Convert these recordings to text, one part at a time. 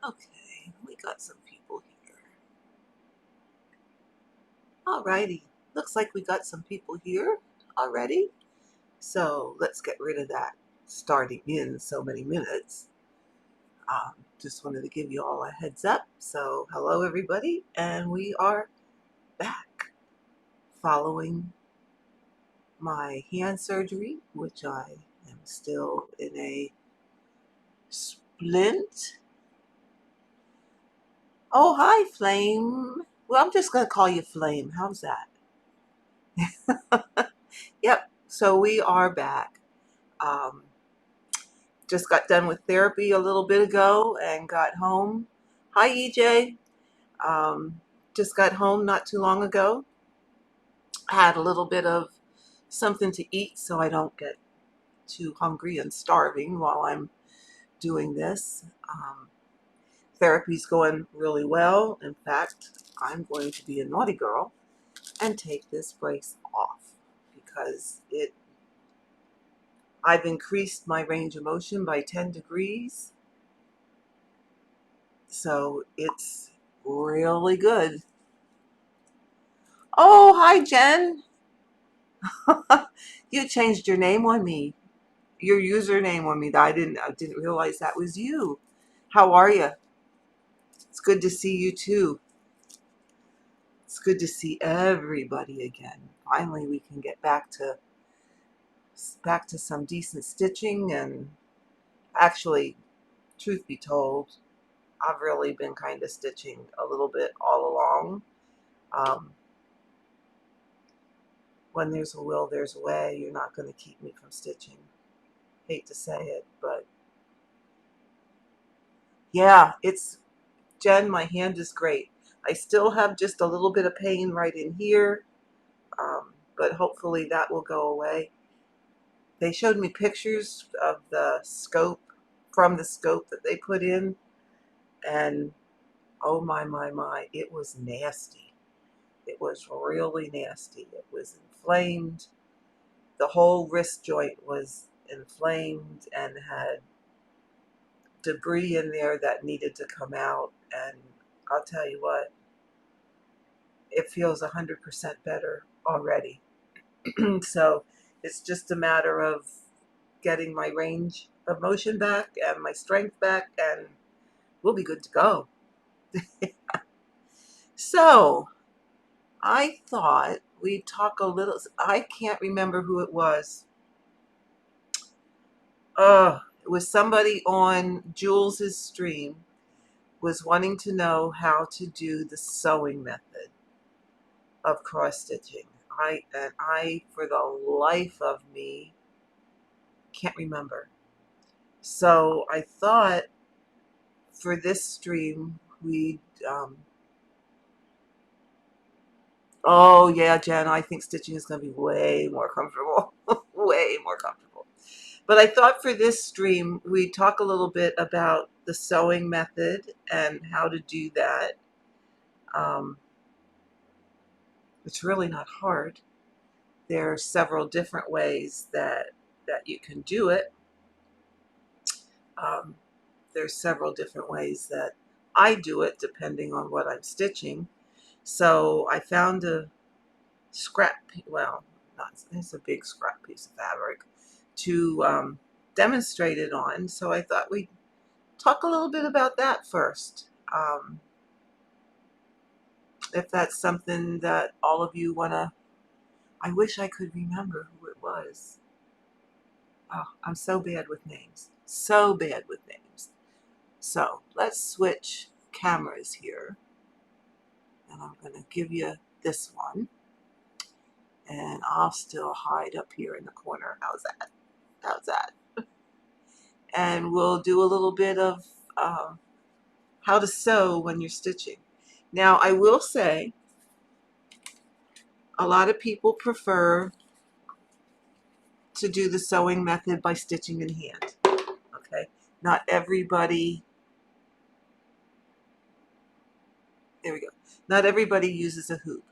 Okay, we got some people here. Alrighty, looks like we got some people here already. So let's get rid of that starting in so many minutes. Just wanted to give you all a heads up. So hello everybody, and we are back following my hand surgery, which I am still in a splint. Oh, hi, Flame. Well, I'm just going to call you Flame. How's that? Yep. So we are back. Um, just got done with therapy a little bit ago and got home. Hi, EJ. Um, just got home not too long ago. Had a little bit of something to eat so I don't get too hungry and starving while I'm doing this. Therapy's going really well. In fact, I'm going to be a naughty girl and take this brace off because I've increased my range of motion by 10 degrees. So it's really good. Oh, hi, Jen. You changed your name on me, your username on me. I didn't realize that was you. How are you? It's good to see you too. It's good to see everybody again. Finally, we can get back to some decent stitching. And actually, truth be told, I've really been kind of stitching a little bit all along. Um, when there's a will, there's a way. You're not going to keep me from stitching. Hate to say it, but yeah, Jen, my hand is great. I still have just a little bit of pain right in here, but hopefully that will go away. They showed me pictures of the scope, from the scope that they put in, and oh my, it was nasty. It was really nasty. It was inflamed. The whole wrist joint was inflamed and had debris in there that needed to come out. And I'll tell you what, it feels 100% better already. So it's just a matter of getting my range of motion back and my strength back, and we'll be good to go. So I thought we'd talk a little. I can't remember who it was. It was somebody on Jules's stream was wanting to know how to do the sewing method of cross stitching. I for the life of me can't remember. So I thought for this stream we'd oh yeah, Jen, I think stitching is going to be way more comfortable. Way more comfortable. But I thought for this stream we'd talk a little bit about the sewing method and how to do that. Um, it's really not hard. There are several different ways that you can do it. Um, there's several different ways that I do it depending on what I'm stitching. So I found a well, it's a big scrap piece of fabric to demonstrate it on. So I thought we'd talk a little bit about that first. If that's something that all of you want to, I wish I could remember who it was. Oh, I'm so bad with names. So bad with names. So let's switch cameras here. And I'm going to give you this one. And I'll still hide up here in the corner. How's that? How's that? And we'll do a little bit of how to sew when you're stitching. Now, I will say a lot of people prefer to do the sewing method by stitching in hand. Okay, not everybody, there we go. Not everybody uses a hoop.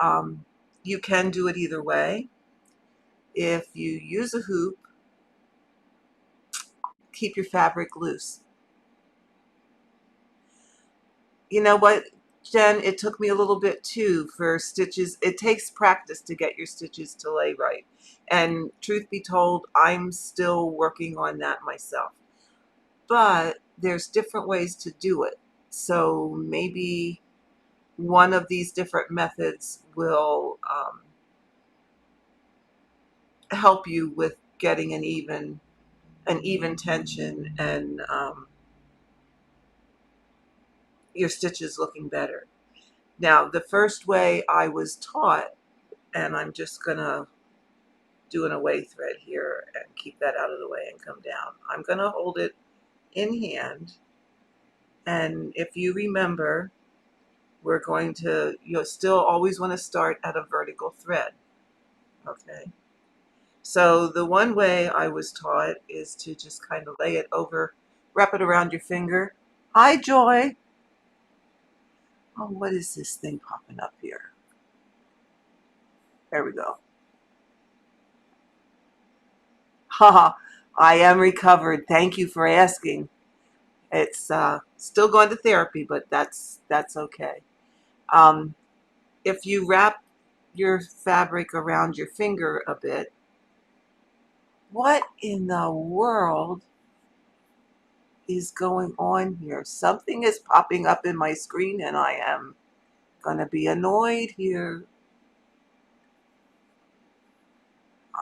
Um, you can do it either way. If you use a hoop, keep your fabric loose. You know what, Jen, it took me a little bit too for stitches. It takes practice to get your stitches to lay right. And truth be told, I'm still working on that myself. But there's different ways to do it. So maybe one of these different methods will help you with getting an even tension and your stitches looking better. Now, the first way I was taught, and I'm just gonna do an away thread here and keep that out of the way and come down. I'm gonna hold it in hand, and if you remember, we're going to, you'll still always want to start at a vertical thread. Okay. So the one way I was taught is to just kind of lay it over, wrap it around your finger. Hi, Joy. Oh, what is this thing popping up here? There we go. Haha, I am recovered. Thank you for asking. It's still going to therapy, but that's okay. Um, if you wrap your fabric around your finger a bit, what in the world is going on here? Something is popping up in my screen and I am gonna be annoyed here.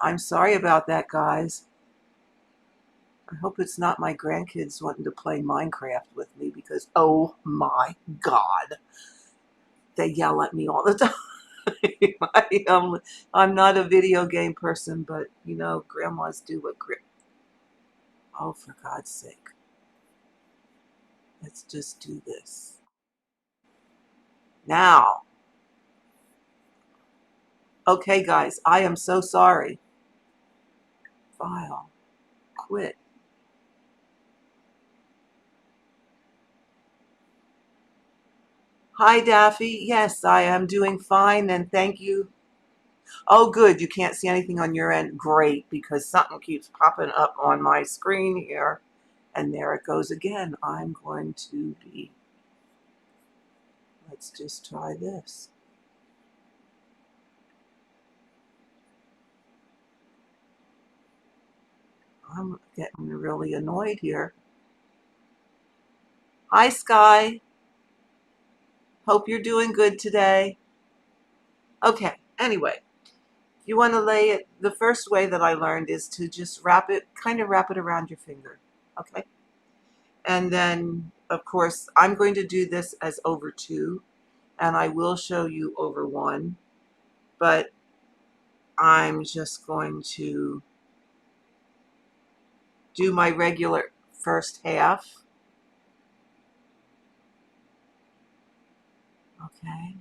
I'm sorry about that, guys. I hope it's not my grandkids wanting to play Minecraft with me because, oh my God, they yell at me all the time. I'm not a video game person, but you know, grandmas do what oh, for God's sake. Let's just do this. Now, okay, guys, I am so sorry. File, quit. Hi, Daffy. Yes, I am doing fine, and thank you. Oh, good. You can't see anything on your end. Great, because something keeps popping up on my screen here. And there it goes again. I'm going to be... Let's just try this. I'm getting really annoyed here. Hi, Sky. Hope you're doing good today. Okay, anyway, you want to lay it, the first way that I learned is to just kind of wrap it around your finger, okay? And then, of course, I'm going to do this as over 2, and I will show you over 1, but I'm just going to do my regular first half, okay?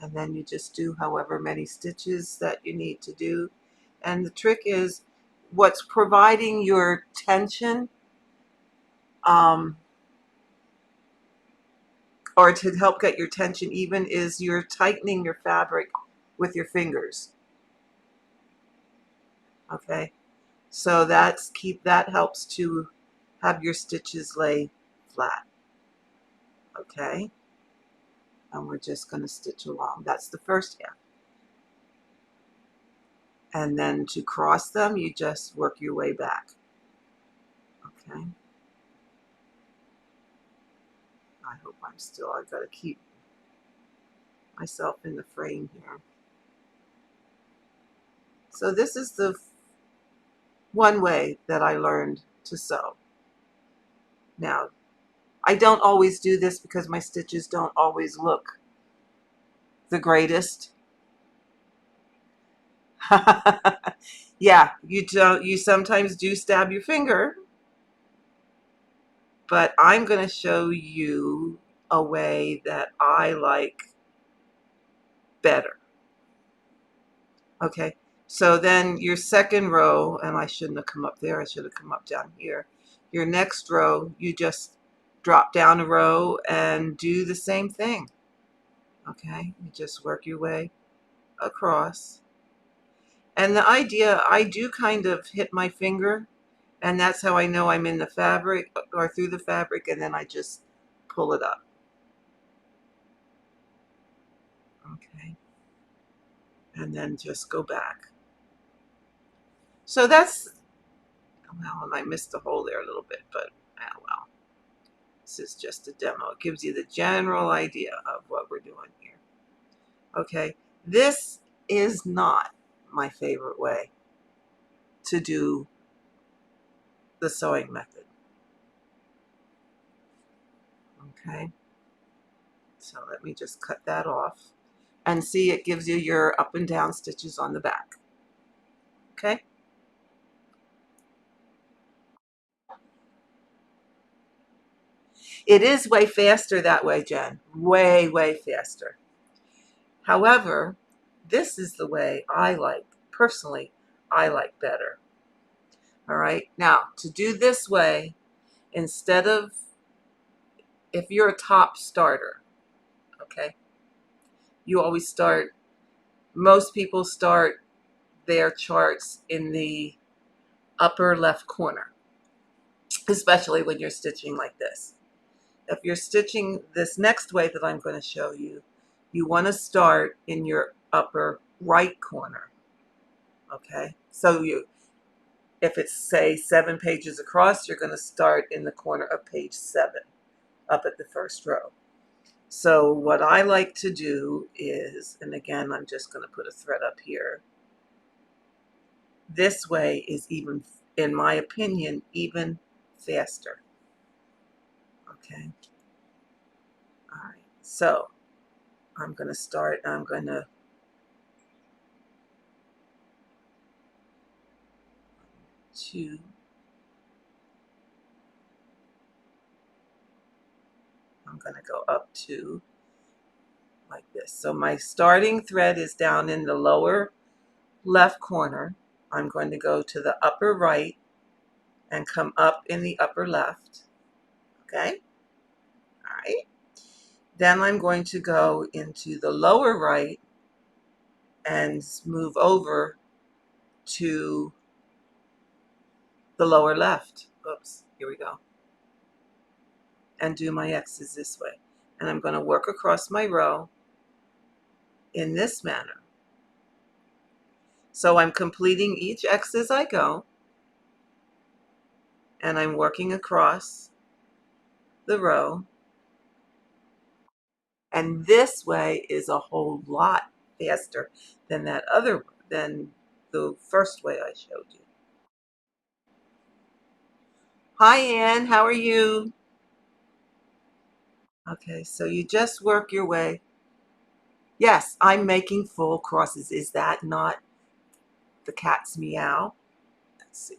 And then you just do however many stitches that you need to do. And the trick is what's providing your tension, or to help get your tension even, is you're tightening your fabric with your fingers. Okay, so that helps to have your stitches lay flat. Okay, and we're just going to stitch along. That's the first half. And then to cross them, you just work your way back. Okay. I hope I've got to keep myself in the frame here. So this is the one way that I learned to sew. Now, I don't always do this because my stitches don't always look the greatest. Yeah, you sometimes do stab your finger, but I'm going to show you a way that I like better. Okay, so then your second row, and I shouldn't have come up there, I should have come up down here. Your next row, you just drop down a row and do the same thing. Okay, you just work your way across. And the idea, I do kind of hit my finger And that's how I know I'm in the fabric or through the fabric, and then I just pull it up. Okay. And then just go back. So that's, well, and I missed the hole there a little bit, but oh well. This is just a demo. It gives you the general idea of what we're doing here. Okay. This is not my favorite way to do the sewing method. Okay. So let me just cut that off. And see, it gives you your up and down stitches on the back. Okay. It is way faster that way, Jen. Way, way faster. However, this is the way I like, personally, I like better. All right. Now, to do this way, instead of, if you're a top starter, okay, you always start, most people start their charts in the upper left corner, especially when you're stitching like this. If you're stitching this next way that I'm going to show you, you want to start in your upper right corner. Okay, so if it's, say, 7 pages across, you're going to start in the corner of page 7, up at the first row. So what I like to do is, and again, I'm just going to put a thread up here. This way is even, in my opinion, even faster. Okay. All right. So I'm going to start, I'm going to two, I'm going to go up 2 like this. So my starting thread is down in the lower left corner. I'm going to go to the upper right and come up in the upper left. Okay? All right. Then I'm going to go into the lower right and move over to the lower left. Oops, here we go. And do my X's this way. And I'm going to work across my row in this manner. So I'm completing each X as I go, and I'm working across the row. And this way is a whole lot faster than than the first way I showed you. Hi, Ann, how are you? Okay, so you just work your way. Yes, I'm making full crosses. Is that not the cat's meow? Let's see.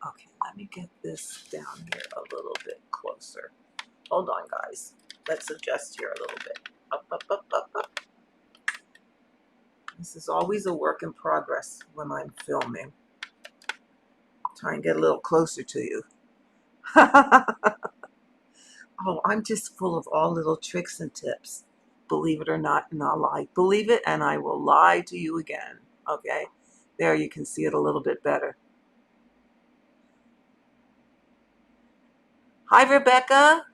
Okay, let me get this down here a little bit closer. Hold on, guys. Let's adjust here a little bit. Up, up, up, up, up. This is always a work in progress when I'm filming. Try and get a little closer to you. Oh, I'm just full of all little tricks and tips. Believe it or not, and I'll lie. Believe it, and I will lie to you again. Okay? There you can see it a little bit better. Hi, Rebecca.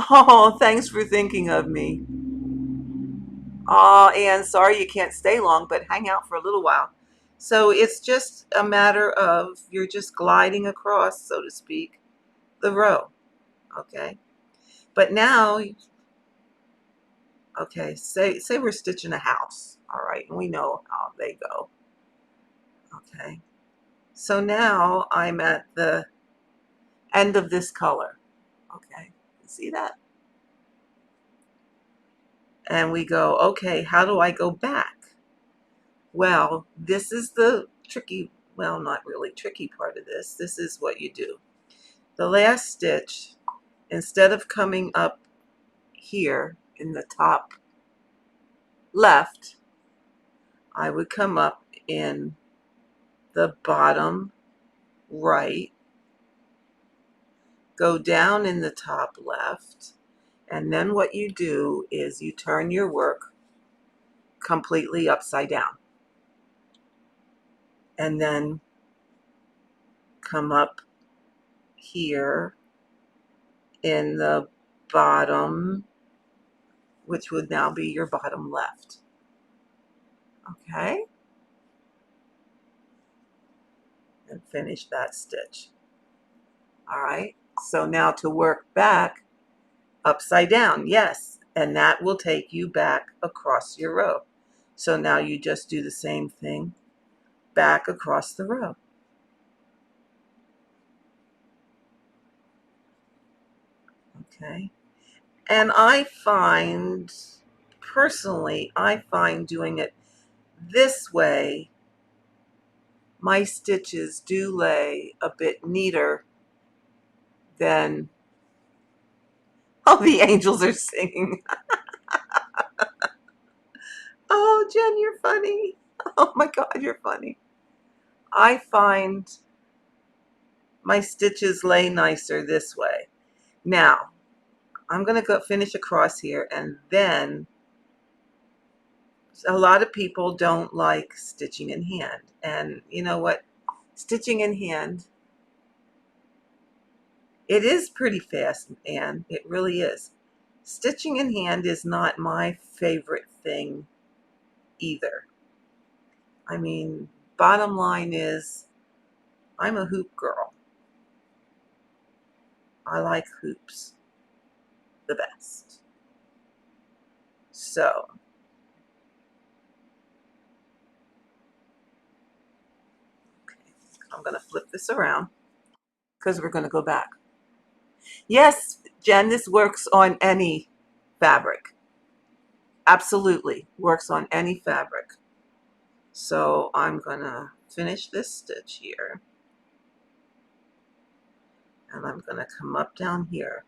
Oh, thanks for thinking of me. Oh, and sorry you can't stay long, but hang out for a little while. So it's just a matter of you're just gliding across, so to speak, the row. Okay? But now, okay, say we're stitching a house, all right, and we know how they go. Okay, so now I'm at the end of this color. Okay, see that? And we go, okay, how do I go back? Well, this is the tricky, well, not really tricky part of this. This is what you do. The last stitch, instead of coming up here in the top left, I would come up in the bottom right, go down in the top left, and then what you do is you turn your work completely upside down. And then come up here in the bottom, which would now be your bottom left. Okay? And finish that stitch. All right? So now to work back, upside down, yes, and that will take you back across your row. So now you just do the same thing back across the row. Okay? And I find, personally, I find doing it this way, my stitches do lay a bit neater than, oh, the angels are singing. Oh, Jen, you're funny. Oh my God, you're funny. I find my stitches lay nicer this way. Now, I'm going to go finish across here, and then a lot of people don't like stitching in hand. And you know what? Stitching in hand, it is pretty fast, and it really is. Stitching in hand is not my favorite thing either. I mean, bottom line is, I'm a hoop girl. I like hoops the best. So, okay, I'm going to flip this around because we're going to go back. Yes, Jen, this works on any fabric. Absolutely works on any fabric. So I'm going to finish this stitch here. And I'm going to come up down here.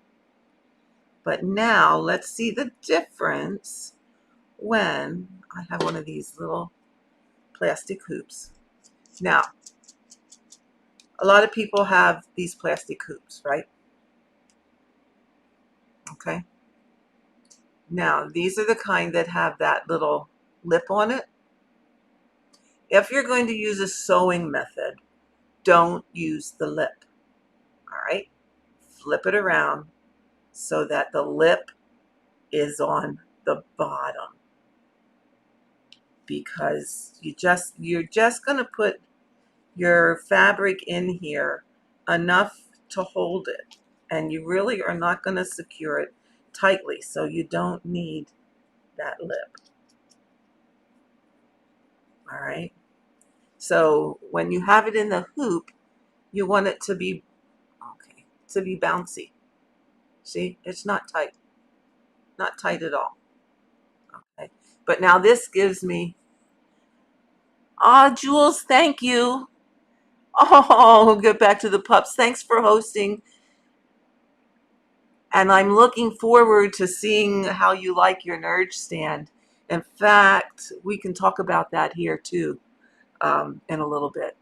But now let's see the difference when I have one of these little plastic hoops. Now, a lot of people have these plastic hoops, right? Okay. Now, these are the kind that have that little lip on it. If you're going to use a sewing method, don't use the lip. All right? Flip it around so that the lip is on the bottom, because you're just going to put your fabric in here enough to hold it, and you really are not going to secure it tightly, so you don't need that lip. All right? So when you have it in the hoop, you want it to be, okay, to be bouncy. See, it's not tight. Not tight at all. Okay. But now this gives me, Jules, thank you. Oh, we'll get back to the pups. Thanks for hosting. And I'm looking forward to seeing how you like your Nurge stand. In fact, we can talk about that here too in a little bit.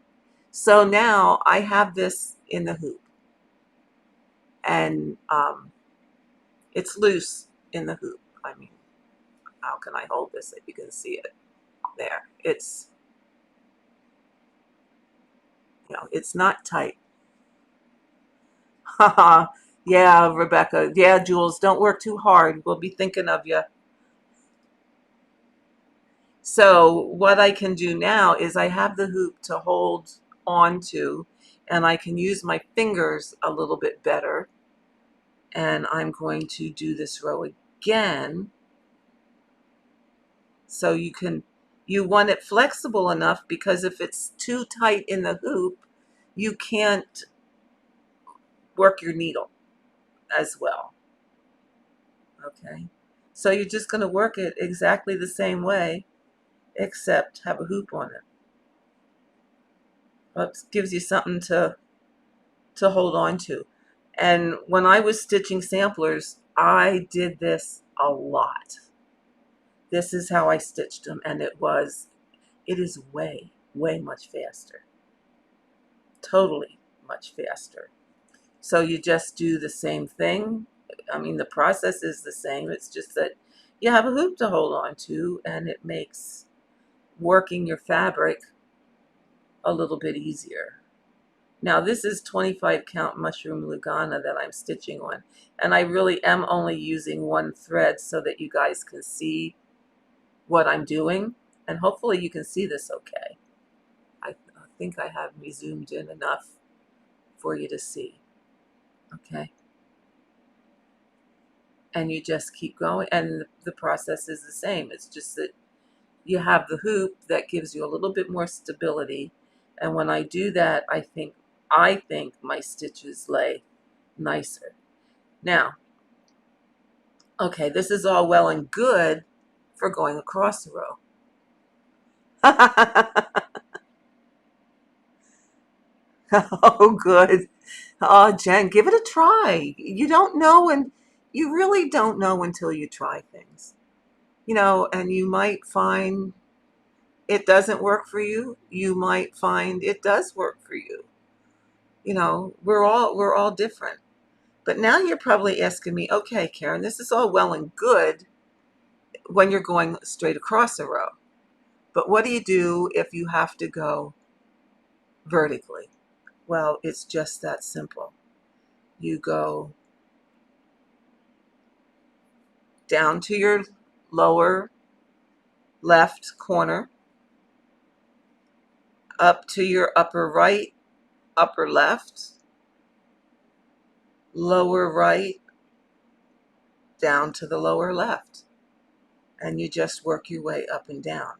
So now I have this in the hoop, and it's loose in the hoop. I mean, how can I hold this if you can see it? There. It's, you know, it's not tight. Haha. Yeah, Rebecca. Yeah, Jules, don't work too hard. We'll be thinking of you. So what I can do now is I have the hoop to hold onto, and I can use my fingers a little bit better. And I'm going to do this row again. So you want it flexible enough, because if it's too tight in the hoop, you can't work your needle as well. Okay. So you're just going to work it exactly the same way, except have a hoop on it. Oops, gives you something to hold on to. And when I was stitching samplers, I did this a lot. This is how I stitched them, and it is way, way much faster. Totally much faster. So you just do the same thing. I mean, the process is the same. It's just that you have a hoop to hold on to, and it makes working your fabric a little bit easier. Now this is 25 count mushroom lugana that I'm stitching on, and I really am only using one thread so that you guys can see what I'm doing, and hopefully you can see this okay. I think I have me zoomed in enough for you to see. Okay. And you just keep going, and the process is the same. It's just that you have the hoop that gives you a little bit more stability, and when I do that, I think my stitches lay nicer. Now, okay, this is all well and good for going across the row. Oh, good. Oh, Jen, give it a try. You don't know, and you really don't know until you try things. And you might find it doesn't work for you. You might find it does work for you. We're all different. But now you're probably asking me, okay, Karen, this is all well and good when you're going straight across a row. But what do you do if you have to go vertically? Well, it's just that simple. You go down to your lower left corner, up to your upper right, upper left, lower right, down to the lower left. And you just work your way up and down.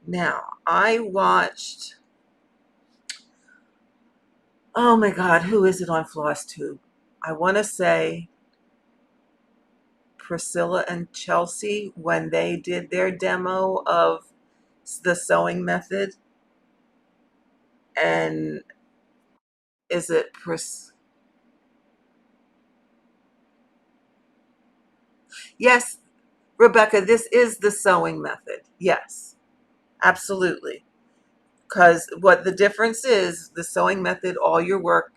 Now, I watched, oh my God, who is it on FlossTube? I want to say Priscilla and Chelsea when they did their demo of the sewing method. And is it Yes, Rebecca, this is the sewing method. Yes, absolutely. Because what the difference is, the sewing method, all your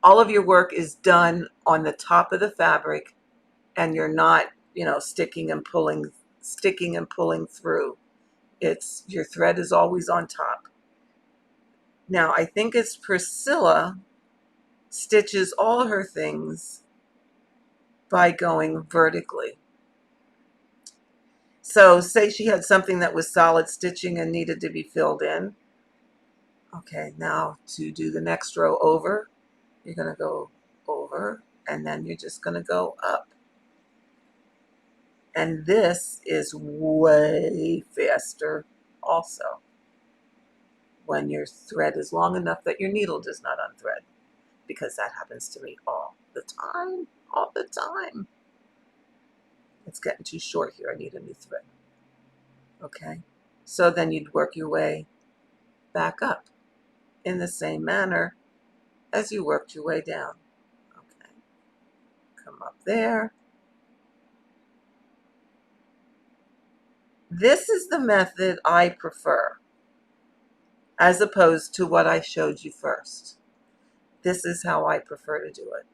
all of your work is done on the top of the fabric, and you're not, sticking and pulling through. It's your thread is always on top. Now, I think it's Priscilla stitches all her things by going vertically. So say she had something that was solid stitching and needed to be filled in. Okay, now to do the next row over, you're going to go over, and then you're just going to go up. And this is way faster also when your thread is long enough that your needle does not unthread, because that happens to me all the time. It's getting too short here. I need a new thread. Okay, so then you'd work your way back up in the same manner as you worked your way down. Okay, come up there. This is the method I prefer, as opposed to what I showed you first. This is how I prefer to do it.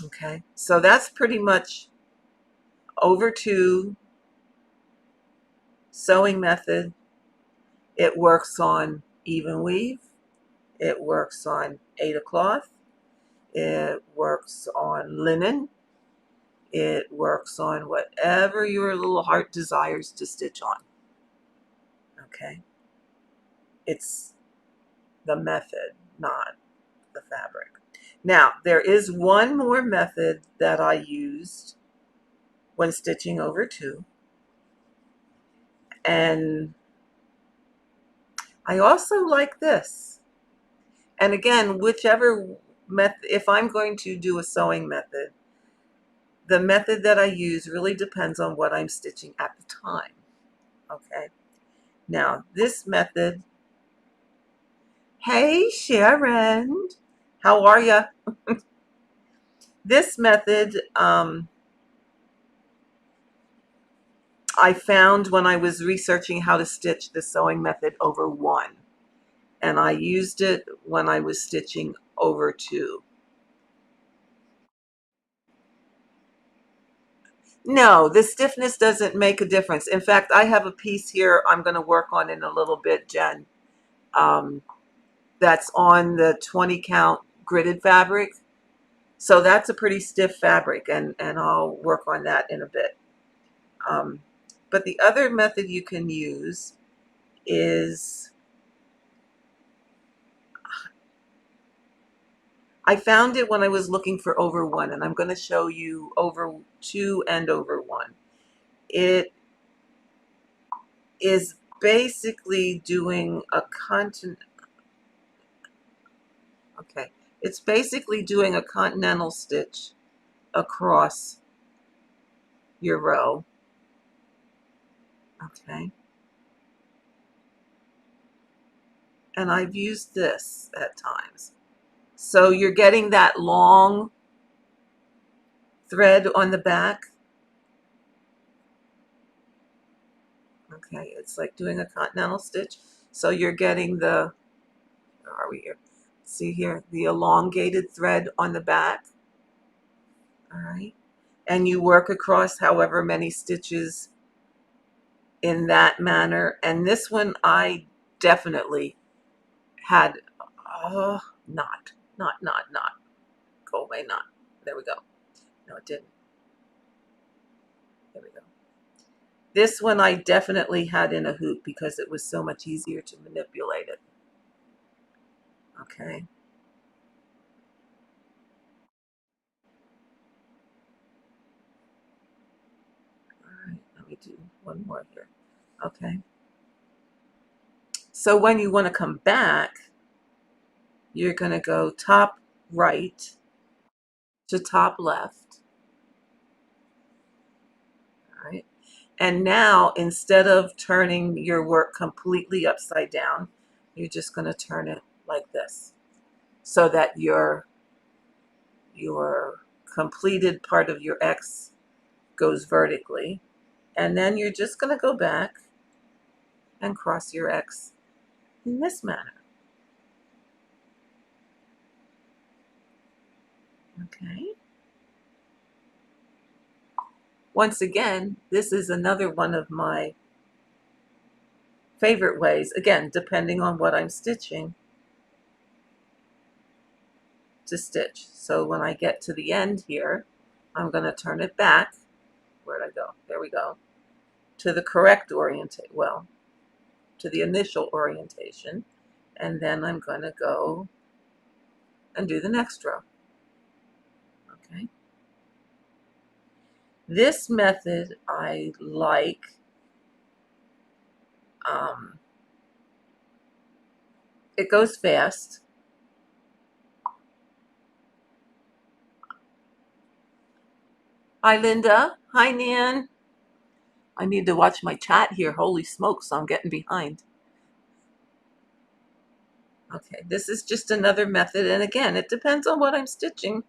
Okay, so that's pretty much over to sewing method. It works on even weave. It works on Aida cloth. It works on linen. It works on whatever your little heart desires to stitch on. Okay, it's the method, not the fabric. Now, there is one more method that I used when stitching over two, and I also like this. And again, whichever method, if I'm going to do a sewing method, the method that I use really depends on what I'm stitching at the time. Okay, now this method, hey Sharon, how are you? This method, I found when I was researching how to stitch the sewing method over one, and I used it when I was stitching over two. No, the stiffness doesn't make a difference. In fact, I have a piece here I'm going to work on in a little bit, Jen. Um, that's on the 20 count gridded fabric. So that's a pretty stiff fabric, and I'll work on that in a bit. Um, but the other method you can use is, I found it when I was looking for over one, and I'm going to show you over two and over one. It is basically doing a okay. It's basically doing a continental stitch across your row. Okay. And I've used this at times. So you're getting that long thread on the back. Okay, it's like doing a continental stitch. So you're getting the, where are we here? See here, the elongated thread on the back. All right. And you work across however many stitches in that manner. And this one I definitely had, not. Go away, not. There we go. No, it didn't. There we go. This one I definitely had in a hoop because it was so much easier to manipulate it. Okay. All right, let me do one more here. Okay. So when you want to come back, you're going to go top right to top left. All right. And now, instead of turning your work completely upside down, you're just going to turn it like this so that your completed part of your X goes vertically. And then you're just going to go back and cross your X in this manner. Okay. Once again, this is another one of my favorite ways, again, depending on what I'm stitching, to stitch. So when I get to the end here, I'm going to turn it back. Where'd I go? There we go. To the correct orientation, well, to the initial orientation. And then I'm going to go and do the next row. Okay. This method I like. It goes fast. Hi, Linda. Hi, Nan. I need to watch my chat here. Holy smokes, I'm getting behind. Okay, this is just another method. And again, it depends on what I'm stitching,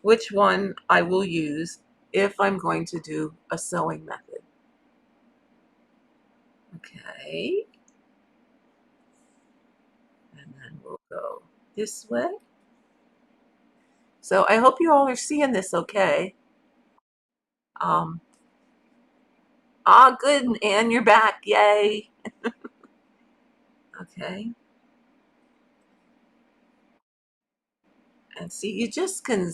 which one I will use if I'm going to do a sewing method. Okay. And then we'll go this way. So I hope you all are seeing this okay. Good, Anne, you're back. Yay. Okay. And see, you just can,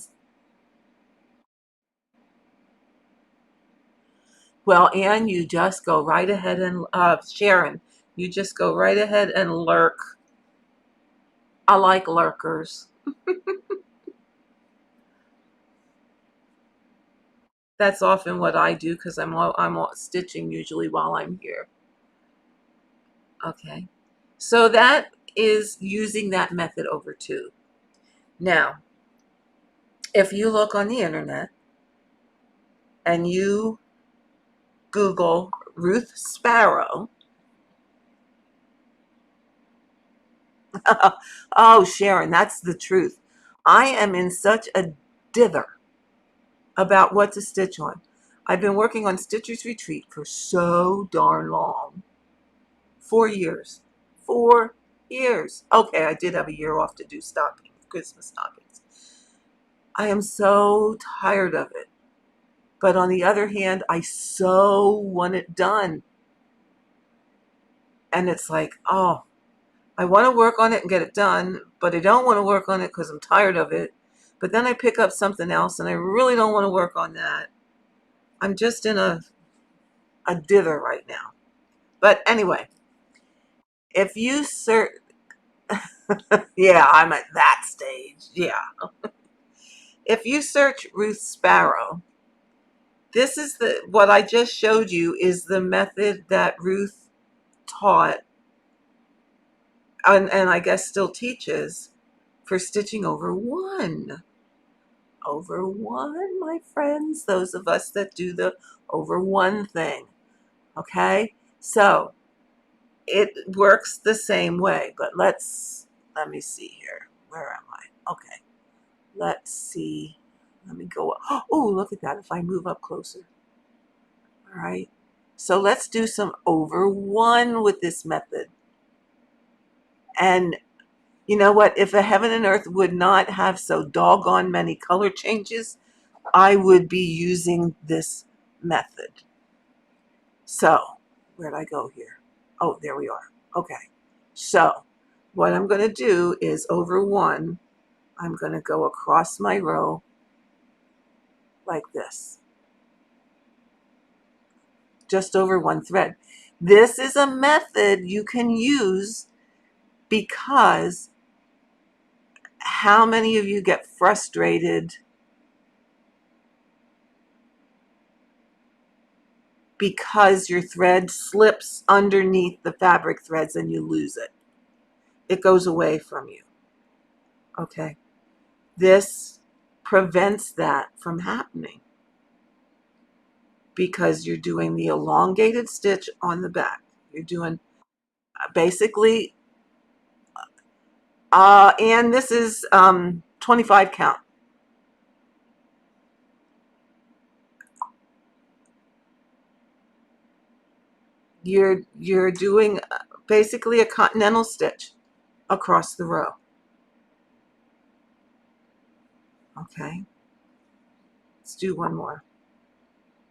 well, Anne, you just go right ahead and, Sharon, you just go right ahead and lurk. I like lurkers. That's often what I do because I'm stitching usually while I'm here. Okay. So that is using that method over two. Now, if you look on the internet and you Google Ruth Sparrow, oh, Sharon, that's the truth. I am in such a dither about what to stitch on. I've been working on Stitcher's Retreat for so darn long. 4 years. 4 years. Okay, I did have a year off to do stockings, Christmas stockings. I am so tired of it. But on the other hand, I so want it done. And it's like, oh, I want to work on it and get it done, but I don't want to work on it because I'm tired of it. But then I pick up something else and I really don't want to work on that. I'm just in a dither right now. But anyway, if you search, yeah, I'm at that stage. Yeah. If you search Ruth Sparrow, this is what I just showed you is the method that Ruth taught and I guess still teaches for stitching over one. Over one, my friends, those of us that do the over one thing. Okay? So it works the same way, but let me see here. Where am I? Okay. Let's see. Let me go. Oh, look at that. If I move up closer. All right. So let's do some over one with this method. And you know what? If a heaven and earth would not have so doggone many color changes, I would be using this method. So where'd I go here? Oh, there we are. Okay. So what I'm going to do is over one, I'm going to go across my row like this. Just over one thread. This is a method you can use because how many of you get frustrated because your thread slips underneath the fabric threads and you lose it? It goes away from you. Okay. This prevents that from happening because you're doing the elongated stitch on the back. You're doing basically, and this is 25 count. You're doing basically a continental stitch across the row. Okay. Let's do one more.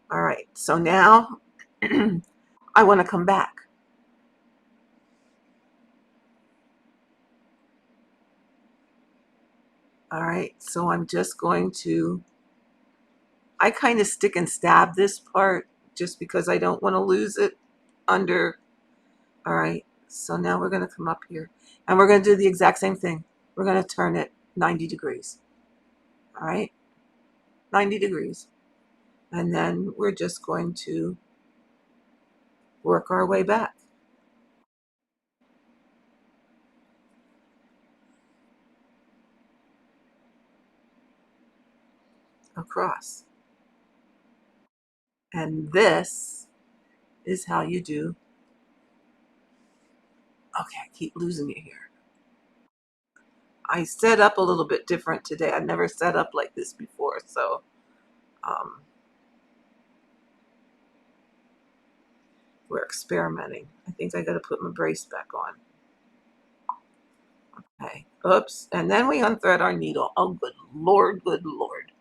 All right. So now I want to come back. All right. So I'm just going to, I kind of stick and stab this part just because I don't want to lose it under. All right. So now we're going to come up here and we're going to do the exact same thing. We're going to turn it 90 degrees. All right. 90 degrees. And then we're just going to work our way back. Across. And this is how you do. Okay, I keep losing it here. I set up a little bit different today. I've never set up like this before, so we're experimenting. I think I got to put my brace back on. Okay, oops, and then we unthread our needle. Oh, good Lord, good Lord.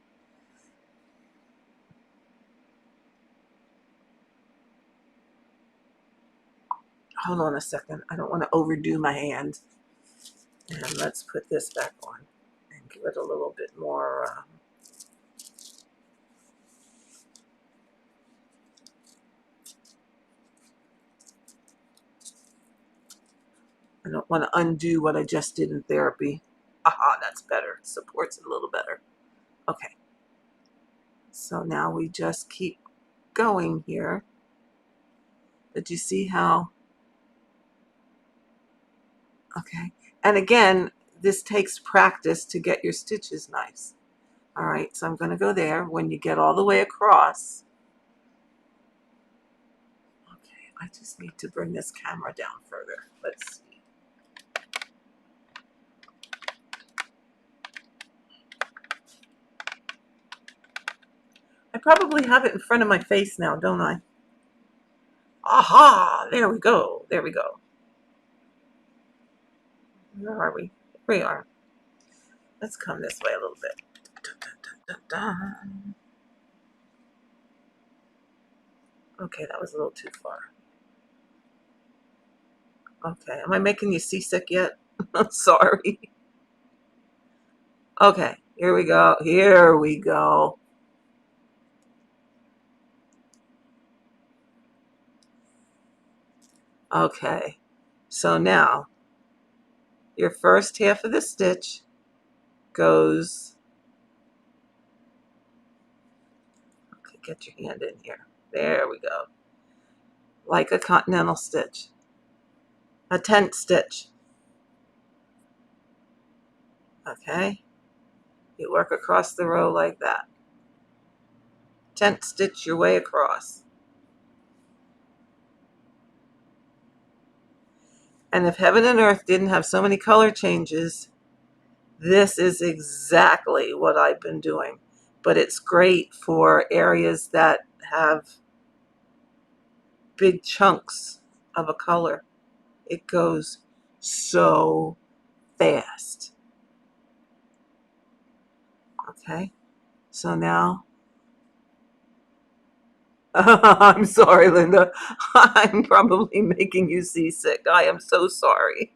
Hold on a second. I don't want to overdo my hand. And let's put this back on and give it a little bit more. I don't want to undo what I just did in therapy. Aha, that's better. Supports it a little better. Okay. So now we just keep going here. But you see how, okay. And again, this takes practice to get your stitches nice. All right, so I'm going to go there. When you get all the way across, okay, I just need to bring this camera down further. Let's see. I probably have it in front of my face now, don't I? Aha, there we go. There we go. Where are we? Here we are. Let's come this way a little bit. Okay, that was a little too far. Okay, am I making you seasick yet? I'm sorry. Okay, here we go. Here we go. Okay, so now your first half of the stitch goes, okay, get your hand in here. There we go. Like a continental stitch, a tent stitch. Okay, you work across the row like that. Tent stitch your way across. And if heaven and earth didn't have so many color changes, this is exactly what I've been doing. But it's great for areas that have big chunks of a color. It goes so fast. Okay, so now, I'm sorry, Linda. I'm probably making you seasick. I am so sorry.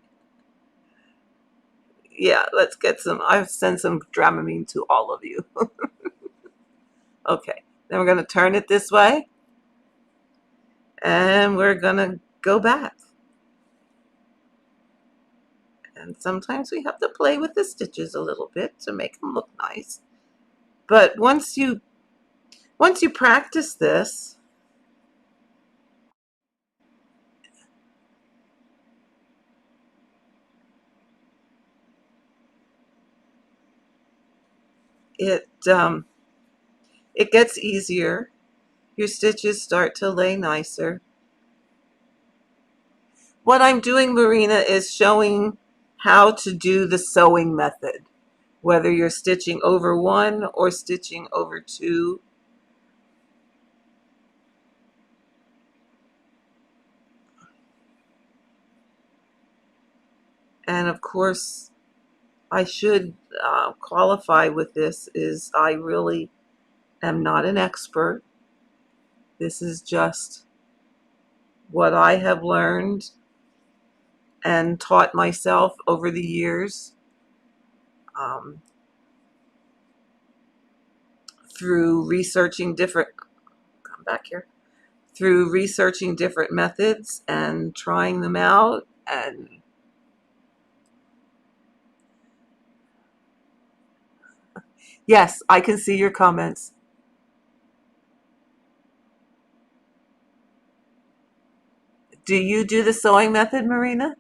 Yeah, let's get some, I've sent some Dramamine to all of you. Okay, then we're going to turn it this way and we're going to go back. And sometimes we have to play with the stitches a little bit to make them look nice. But once you practice this, it it gets easier. Your stitches start to lay nicer. What I'm doing, Marina, is showing how to do the sewing method, whether you're stitching over one or stitching over two. And of course, I should qualify with this is I really am not an expert. This is just what I have learned and taught myself over the years um, through researching different, come back here, through researching different methods and trying them out. And yes, I can see your comments. Do you do the sewing method, Marina?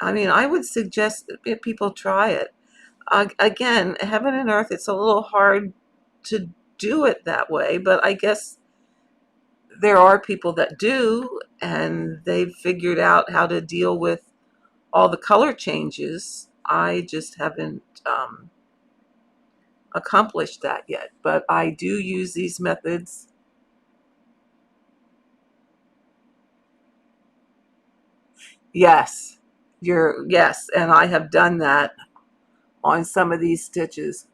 I mean, I would suggest that people try it. Again, heaven and earth, it's a little hard to do it that way, but I guess there are people that do, and they've figured out how to deal with all the color changes. I just haven't accomplished that yet, but I do use these methods. Yes, yes, and I have done that on some of these stitches.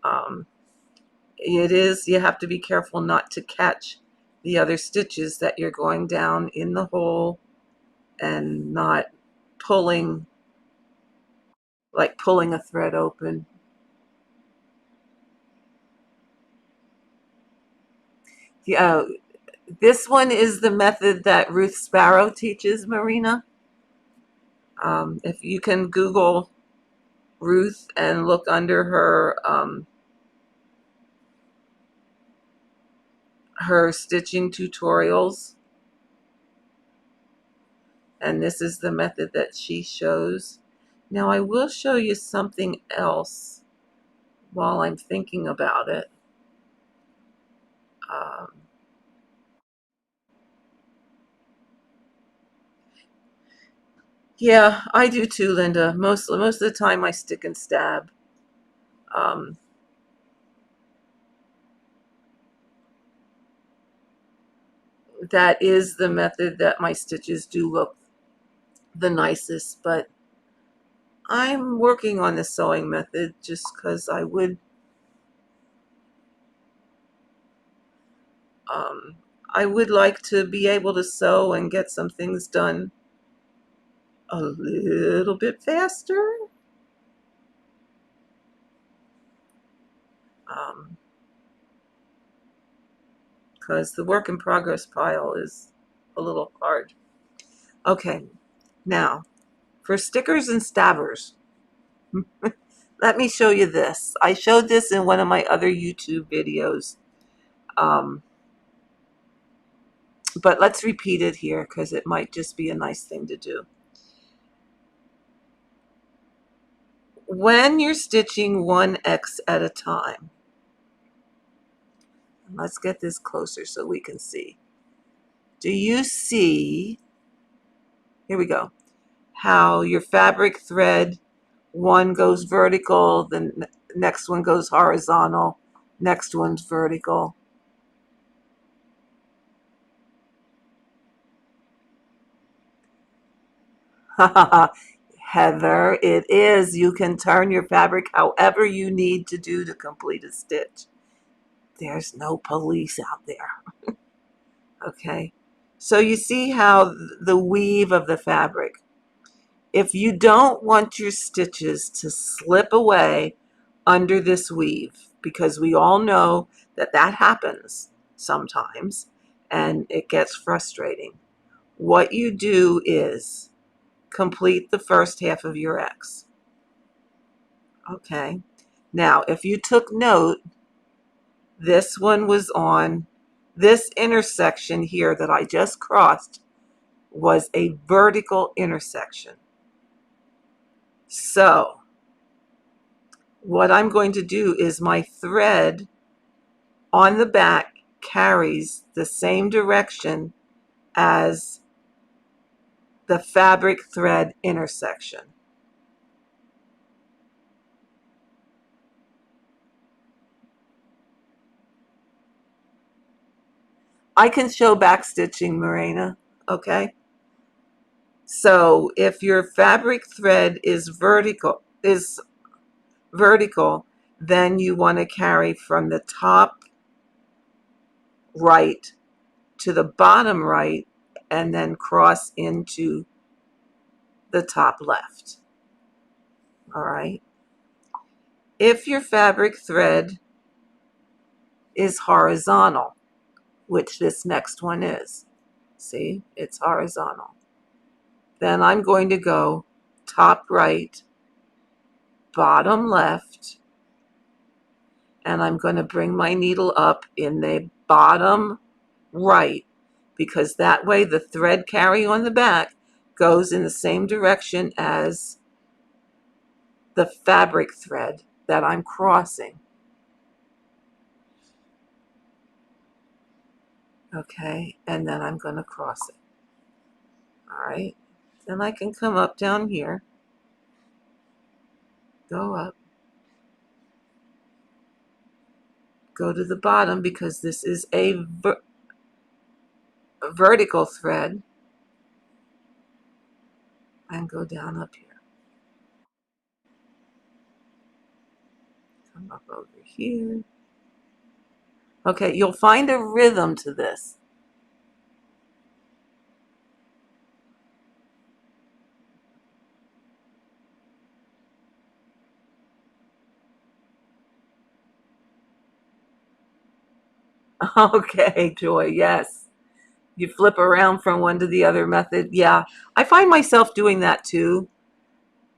Um, it is, you have to be careful not to catch the other stitches that you're going down in the hole and not pulling, like pulling a thread open. Yeah, this one is the method that Ruth Sparrow teaches, Marina. If you can Google Ruth and look under her stitching tutorials, and this is the method that she shows. Now I will show you something else while I'm thinking about it. Um, yeah, I do too, Linda. Most of the time I stick and stab. Um, that is the method that my stitches do look the nicest, but I'm working on the sewing method just because I would like to be able to sew and get some things done a little bit faster. Because the work in progress pile is a little hard. Okay, now for stickers and stabbers, let me show you this. I showed this in one of my other YouTube videos, but let's repeat it here because it might just be a nice thing to do. When you're stitching 1x at a time, let's get this closer so we can see. Do you see, here we go, how your fabric thread, one goes vertical, the next one goes horizontal, next one's vertical. Heather, it is. You can turn your fabric however you need to do to complete a stitch. There's no police out there. Okay. So you see how the weave of the fabric, if you don't want your stitches to slip away under this weave, because we all know that that happens sometimes and it gets frustrating, what you do is complete the first half of your X. Okay. Now, if you took note, this one was on this intersection here that I just crossed was a vertical intersection. So what I'm going to do is my thread on the back carries the same direction as the fabric thread intersection. I can show back stitching, Morena, okay? So if your fabric thread is vertical, then you want to carry from the top right to the bottom right and then cross into the top left. All right. If your fabric thread is horizontal, which this next one is, see, it's horizontal, then I'm going to go top right, bottom left, and I'm going to bring my needle up in the bottom right, because that way the thread carry on the back goes in the same direction as the fabric thread that I'm crossing. Okay, and then I'm going to cross it. All right, then I can come up down here, go up, go to the bottom because this is a vertical thread, and go down up here. Come up over here. Okay, you'll find a rhythm to this. Okay, Joy, yes. You flip around from one to the other method. Yeah, I find myself doing that too.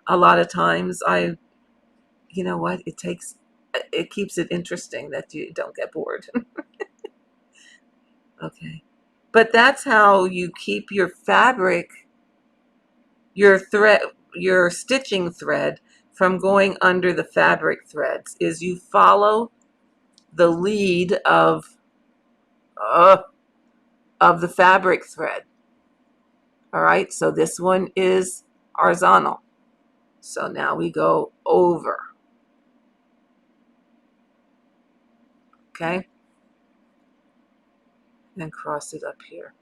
A lot of times you know what, it keeps it interesting that you don't get bored. Okay. But that's how you keep your fabric, your thread, your stitching thread from going under the fabric threads, is you follow the lead of the fabric thread. All right, so this one is horizontal. So now we go over. Okay. and cross it up here.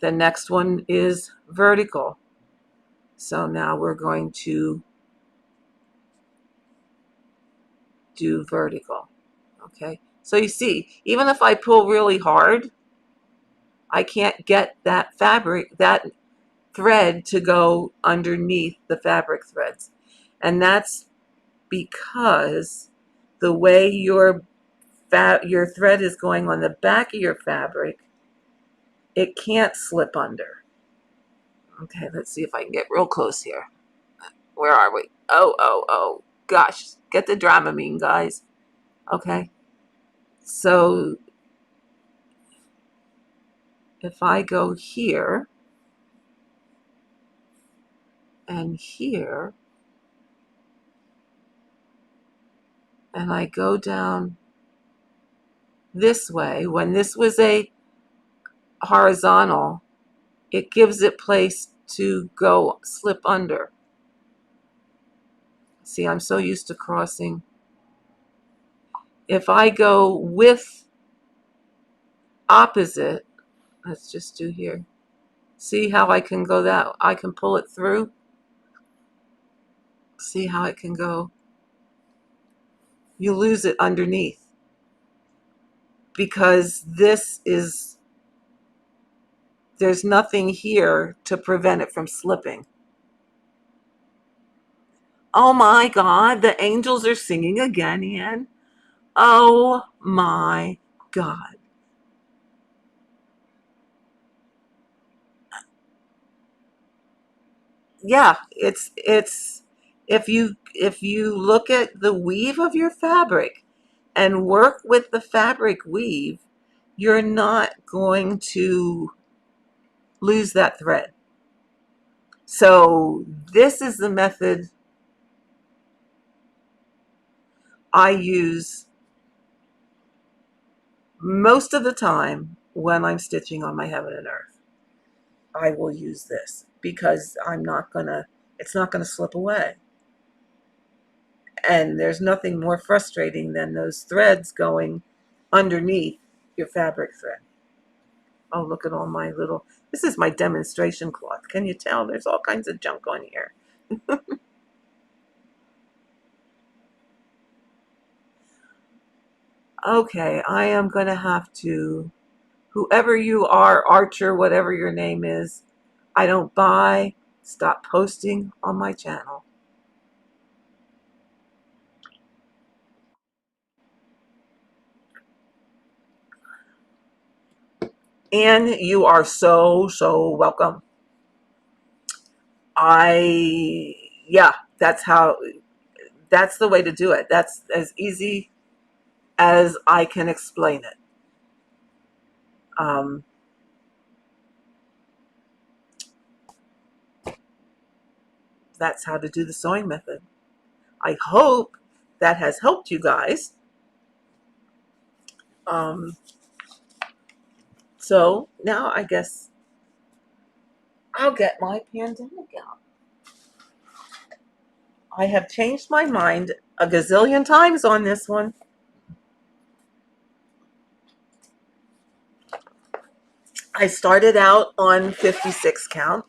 The next one is vertical. So now we're going to do vertical. Okay, so you see, even if I pull really hard, I can't get that fabric, that thread to go underneath the fabric threads. And that's because the way your thread is going on the back of your fabric, it can't slip under. Okay, let's see if I can get real close here. Where are we? Oh, gosh, get the Dramamine, guys. Okay, so if I go here and here, and I go down this way, when this was a horizontal, it gives it place to go slip under. See, I'm so used to crossing. If I go with opposite, let's just do here. See how I can go that? I can pull it through. See how it can go? You lose it underneath because there's nothing here to prevent it from slipping. Oh my God, the angels are singing again, Ian. Oh my God. Yeah, it's if you look at the weave of your fabric and work with the fabric weave, you're not going to lose that thread. So this is the method I use most of the time when I'm stitching on my Heaven and Earth. I will use this because it's not gonna slip away. And there's nothing more frustrating than those threads going underneath your fabric thread. Oh, look at all my little, this is my demonstration cloth. Can you tell? There's all kinds of junk on here. Okay, I am going to have to, whoever you are, Archer, whatever your name is, I don't buy, stop posting on my channel. And you are so welcome. Yeah, that's the way to do it. That's as easy as I can explain it. That's how to do the sewing method. I hope that has helped you guys. So now I guess I'll get my pandemic out. I have changed my mind a gazillion times on this one. I started out on 56 count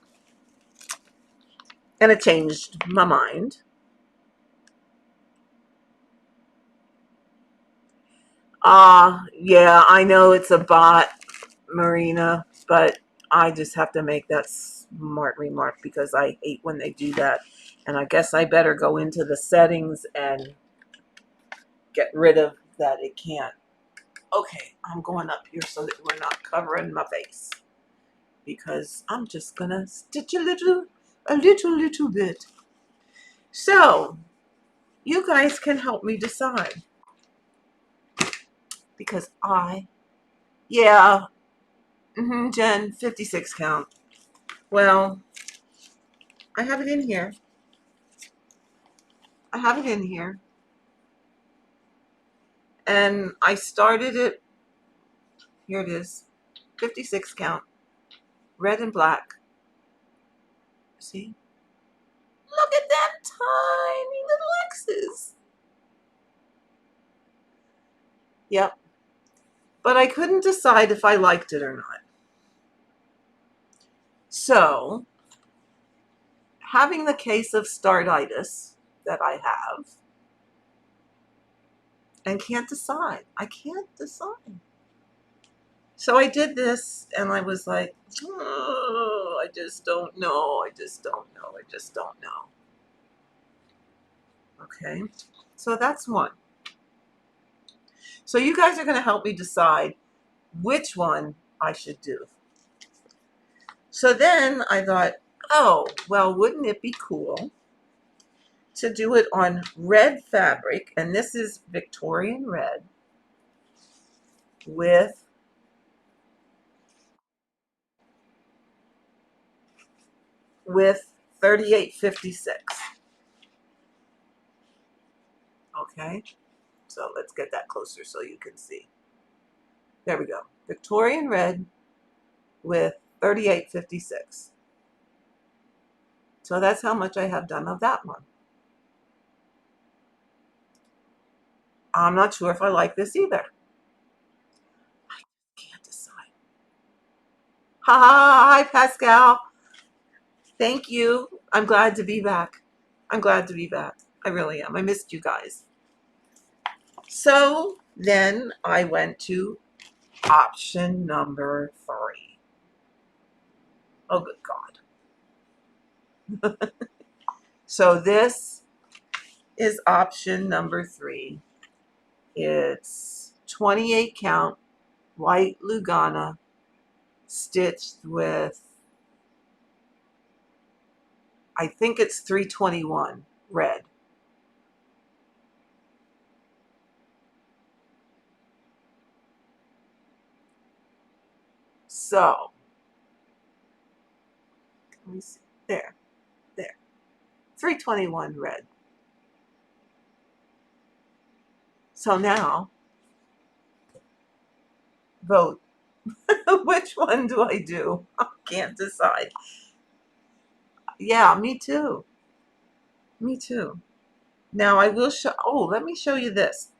and it changed my mind. Yeah, I know it's a bot, Marina, but I just have to make that smart remark because I hate when they do that. And I guess I better go into the settings and get rid of that it can't. Okay, I'm going up here so that we're not covering my face because I'm just gonna stitch a little bit. So you guys can help me decide because yeah, Jen, 56 count. Well, I have it in here. I have it in here. And I started it, here it is, 56 count, red and black. See? Look at that tiny little X's. Yep. but I couldn't decide if I liked it or not. So, having the case of startitis that I have, and can't decide. I can't decide. So I did this, and I was like, oh, I just don't know. I just don't know. I just don't know. Okay, so that's one. So you guys are going to help me decide which one I should do. So then I thought, oh, well, wouldn't it be cool to do it on red fabric? And this is Victorian red with 3856. Okay, so let's get that closer so you can see. There we go. Victorian red with 3856. So that's how much I have done of that one. I'm not sure if I like this either. I can't decide. Hi, Pascal. Thank you. I'm glad to be back. I'm glad to be back. I really am. I missed you guys. So then I went to option number 3. Oh, good God. So this is option number 3. It's 28 count white Lugana stitched with, I think it's 321 red. So, let me see. There. 321 red. So now, vote. Which one do I do? I can't decide. Yeah, me too. Me too. Now I will show, oh, let me show you this.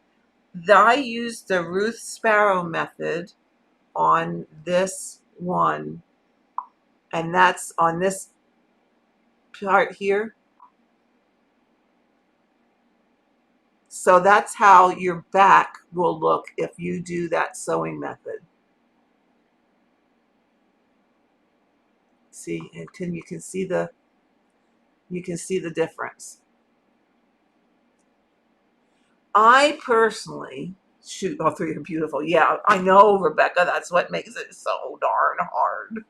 I used the Ruth Sparrow method on this one, and that's on this part here. So that's how your back will look if you do that sewing method. See, and you can see the difference. I personally shoot, all 3 are beautiful. Yeah, I know, Rebecca, that's what makes it so darn hard.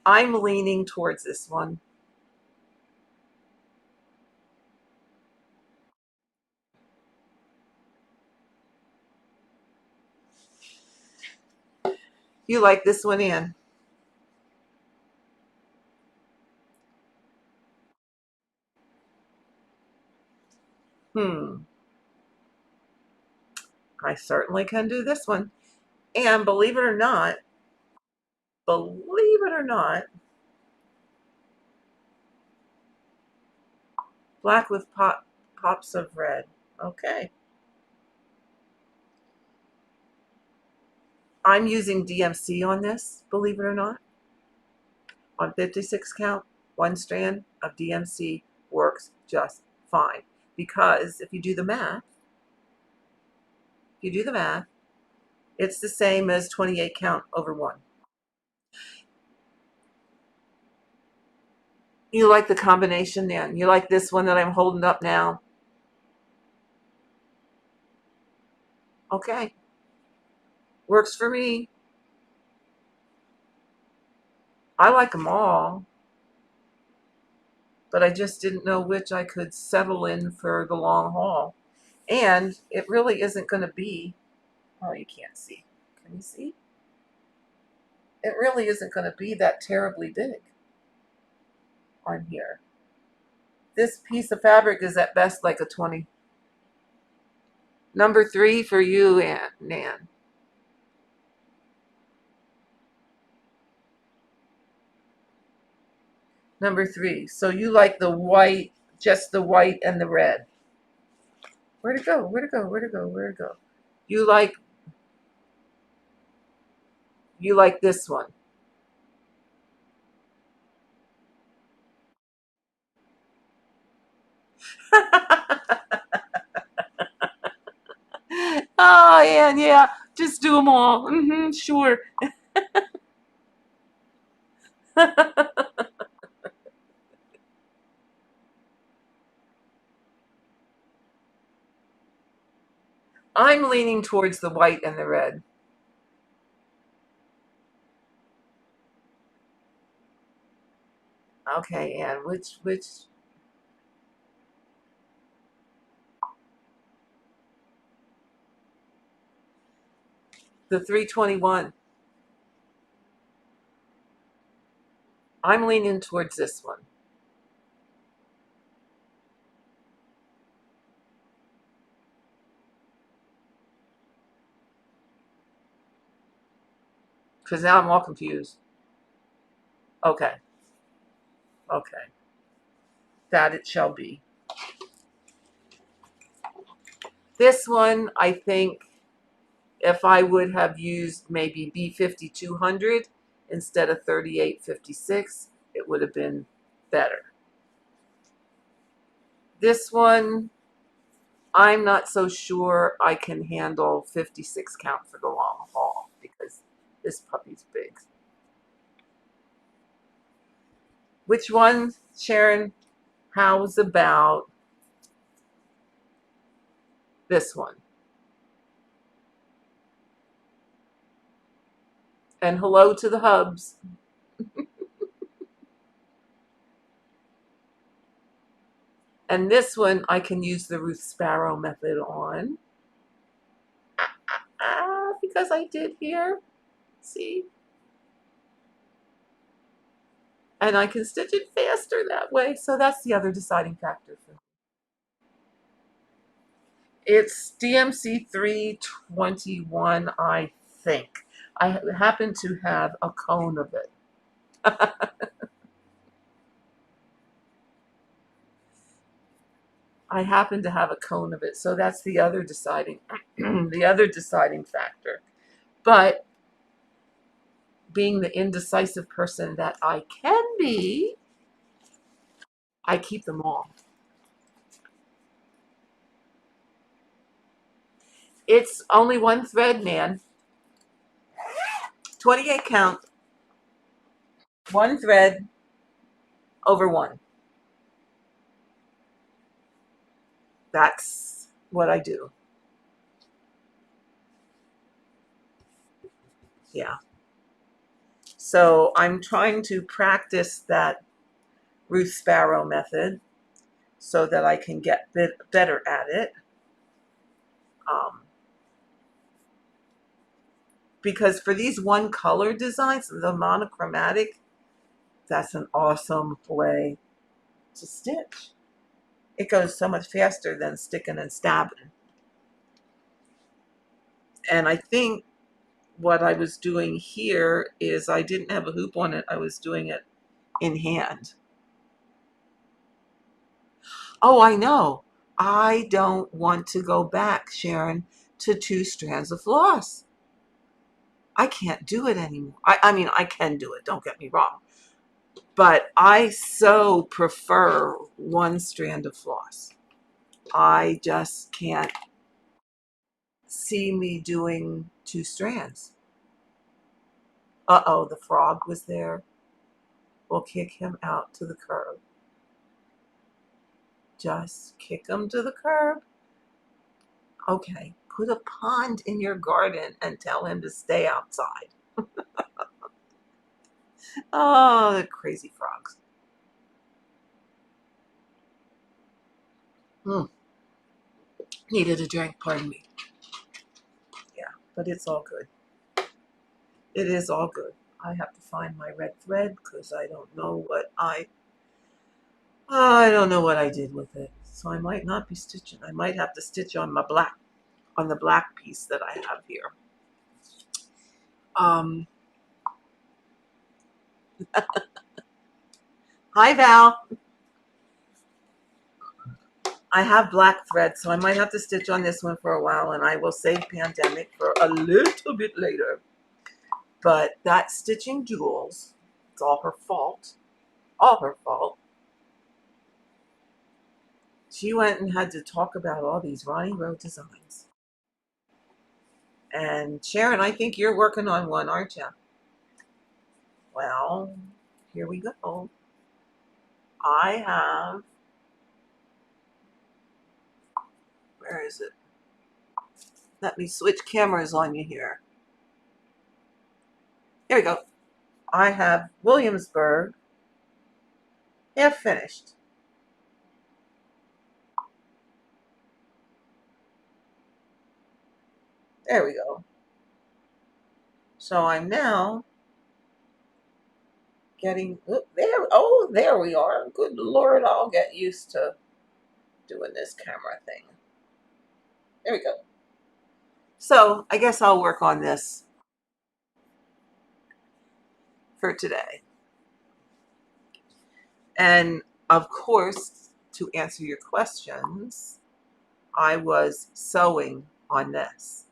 I'm leaning towards this one. You like this one, Ann? I certainly can do this one. And believe it or not, black with pops of red. Okay. I'm using DMC on this, believe it or not. On 56 count, 1 strand of DMC works just fine. Because if you do the math, it's the same as 28 count over 1. You like the combination, Dan? You like this one that I'm holding up now? Okay. Works for me. I like them all. But I just didn't know which I could settle in for the long haul. And it really isn't going to be, oh, you can't see. Can you see? It really isn't going to be that terribly big on here. This piece of fabric is at best like a 20. Number 3 for you, Nan. Number 3. So you like the white, just the white and the red. Where'd it go? Where'd it go? Where'd it go? Where'd it go? You like You like this one? Oh, yeah. Just do them all. Sure. I'm leaning towards the white and the red. Okay, and which the 321. I'm leaning towards this one. Because now I'm all confused. Okay. Okay. That it shall be. This one, I think, if I would have used maybe B5200 instead of 3856, it would have been better. This one, I'm not so sure I can handle 56 count for the long haul because this puppy's big. Which one, Sharon? How's about this one? And hello to the hubs. And this one I can use the Ruth Sparrow method on. Because I did here. See? And I can stitch it faster that way. So that's the other deciding factor for me. It's DMC 321, I think. I happen to have a cone of it. I happen to have a cone of it. So that's the other deciding the other deciding factor. But being the indecisive person that I can be, I keep them all. It's only one thread, man. 28 count, one thread over one. That's what I do. Yeah. So I'm trying to practice that Ruth Sparrow method so that I can get better at it. Because for these one color designs, the monochromatic, that's an awesome way to stitch. It goes so much faster than sticking and stabbing. And I think what I was doing here is I didn't have a hoop on it. I was doing it in hand. Oh, I know. I don't want to go back, Sharon, to 2 strands of floss. I can't do it anymore. I mean, I can do it, don't get me wrong. But I so prefer 1 strand of floss. I just can't see me doing 2 strands. Uh-oh, the frog was there. We'll kick him out to the curb. Just kick him to the curb. Okay, put a pond in your garden and tell him to stay outside. Oh, the crazy frogs. Needed a drink, pardon me. Yeah, but it's all good. It is all good. I have to find my red thread because I don't know what I don't know what I did with it. So I might not be stitching. I might have to stitch on the black piece that I have here. Hi Val. I have black thread, so I might have to stitch on this one for a while, and I will save Pandemic for a little bit later. But that stitching jewels, it's all her fault. All her fault. She went and had to talk about all these Ronnie Rowe designs. And Sharon, I think you're working on one, aren't you? Well, here we go. I have, where is it? Let me switch cameras on you here. Here we go. I have Williamsburg half finished. There we go. So I'm now getting, there we are. Good Lord, I'll get used to doing this camera thing. There we go. So I guess I'll work on this for today. And of course, to answer your questions, I was sewing on this.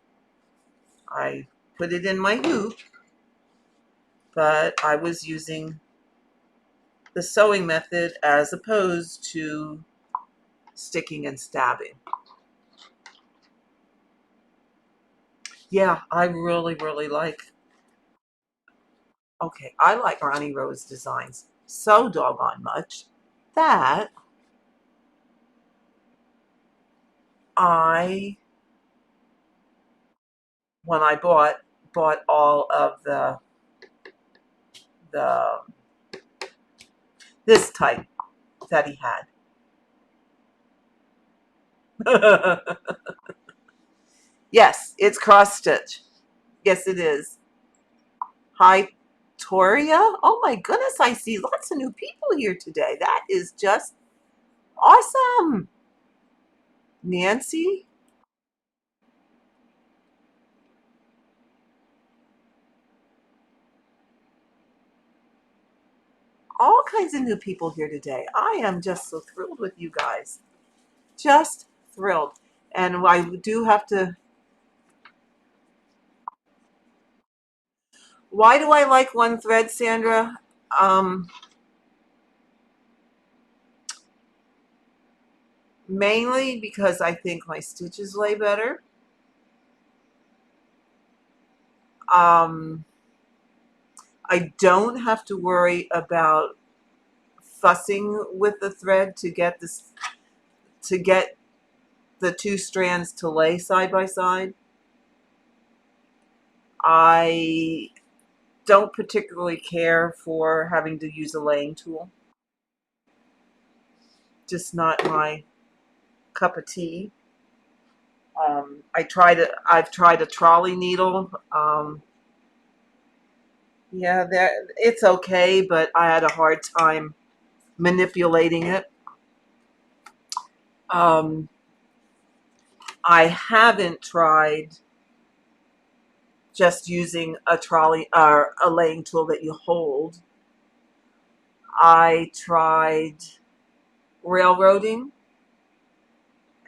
I put it in my hoop, but I was using the sewing method as opposed to sticking and stabbing. Yeah, I really, really like, okay, I like Ronnie Rowe's designs so doggone much that when I bought all of the this type that he had. Yes, it's cross stitch. Yes, it is. Hi, Toria. Oh my goodness, I see lots of new people here today. That is just awesome. Nancy. All kinds of new people here today. I am just so thrilled with you guys. Just thrilled. And I do have to. Why do I like one thread, Sandra? Mainly because I think my stitches lay better. I don't have to worry about fussing with the thread to get the two strands to lay side by side. I don't particularly care for having to use a laying tool. Just not my cup of tea. I've tried a trolley needle. Yeah, it's okay, but I had a hard time manipulating it. I haven't tried just using a trolley or a laying tool that you hold. I tried railroading,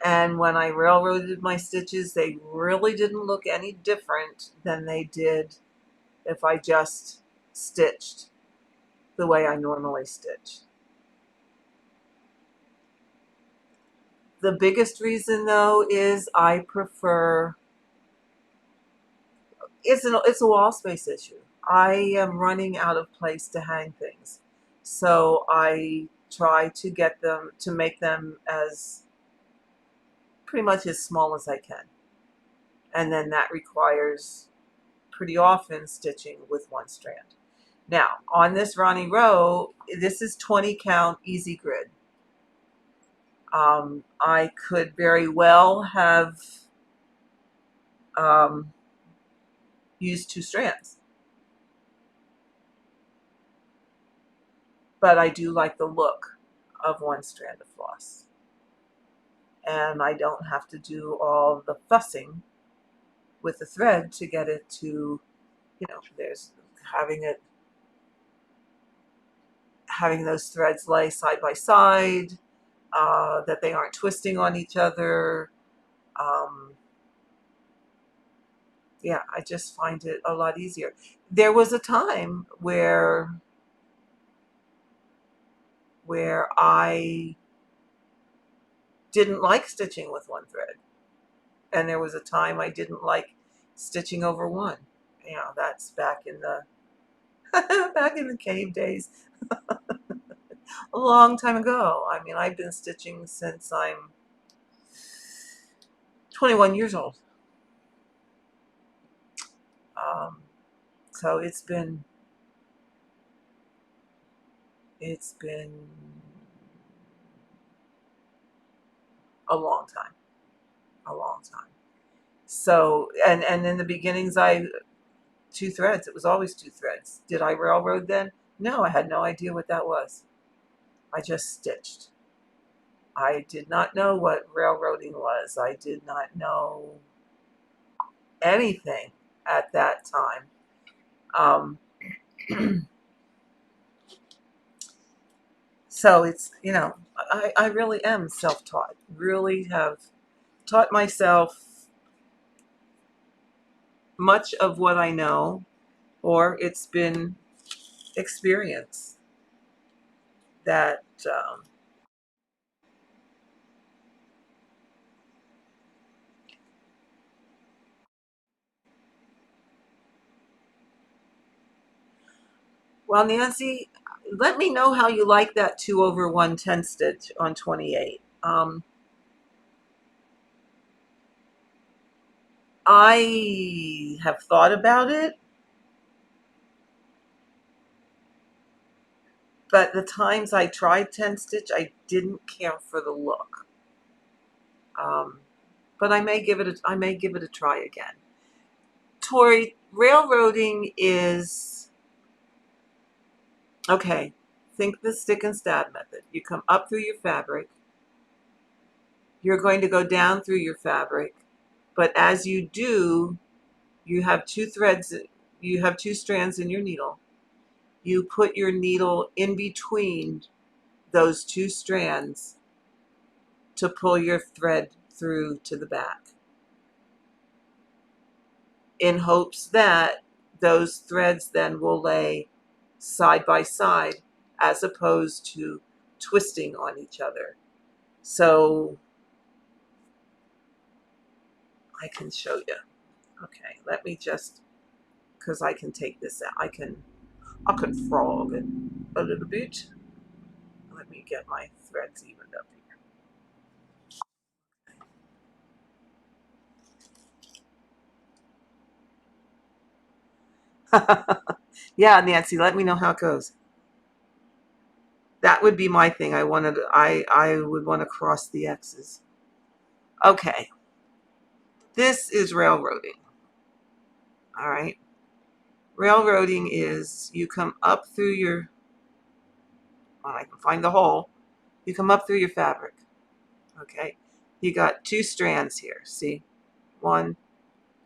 and when I railroaded my stitches, they really didn't look any different than they did if I just stitched the way I normally stitch. The biggest reason, though, is I prefer, it's a wall space issue. I am running out of place to hang things. So I try to make them as pretty much as small as I can. And then that requires pretty often stitching with one strand. Now, on this Ronnie Rowe, this is 20 count easy grid. I could very well have used two strands. But I do like the look of one strand of floss. And I don't have to do all the fussing with the thread to get it to, there's having those threads lay side by side, that they aren't twisting on each other. Yeah, I just find it a lot easier. There was a time where I didn't like stitching with one thread, and there was a time I didn't like stitching over one. You know, that's back in the back in the cave days, a long time ago. I mean, I've been stitching since I'm 21 years old. Um, so it's been a long time, a long time. So, and in the beginnings, I two threads. It was always two threads. Did I railroad then? No, I had no idea what that was. I just stitched. I did not know what railroading was. I did not know anything at that time. Um, so it's, I really am self-taught. Really have taught myself much of what I know, or it's been experience that, well, Nancy, let me know how you like that 2/110 stitch on 28. I have thought about it, but the times I tried 10 stitch, I didn't care for the look. But I may give it a try again. Tori, railroading is okay. Think the stick and stab method. You come up through your fabric. You're going to go down through your fabric, but as you do, you have two threads. You have two strands in your needle. You put your needle in between those two strands to pull your thread through to the back, in hopes that those threads then will lay side by side as opposed to twisting on each other. So I can show you. Okay, let me just, because I can take this out. I can frog it a little bit. Let me get my threads evened up here. Yeah, Nancy, let me know how it goes. That would be my thing. I would want to cross the X's. Okay. This is railroading. All right. Railroading is you come up through your, well, I can find the hole. You come up through your fabric. Okay. You got two strands here. See? One,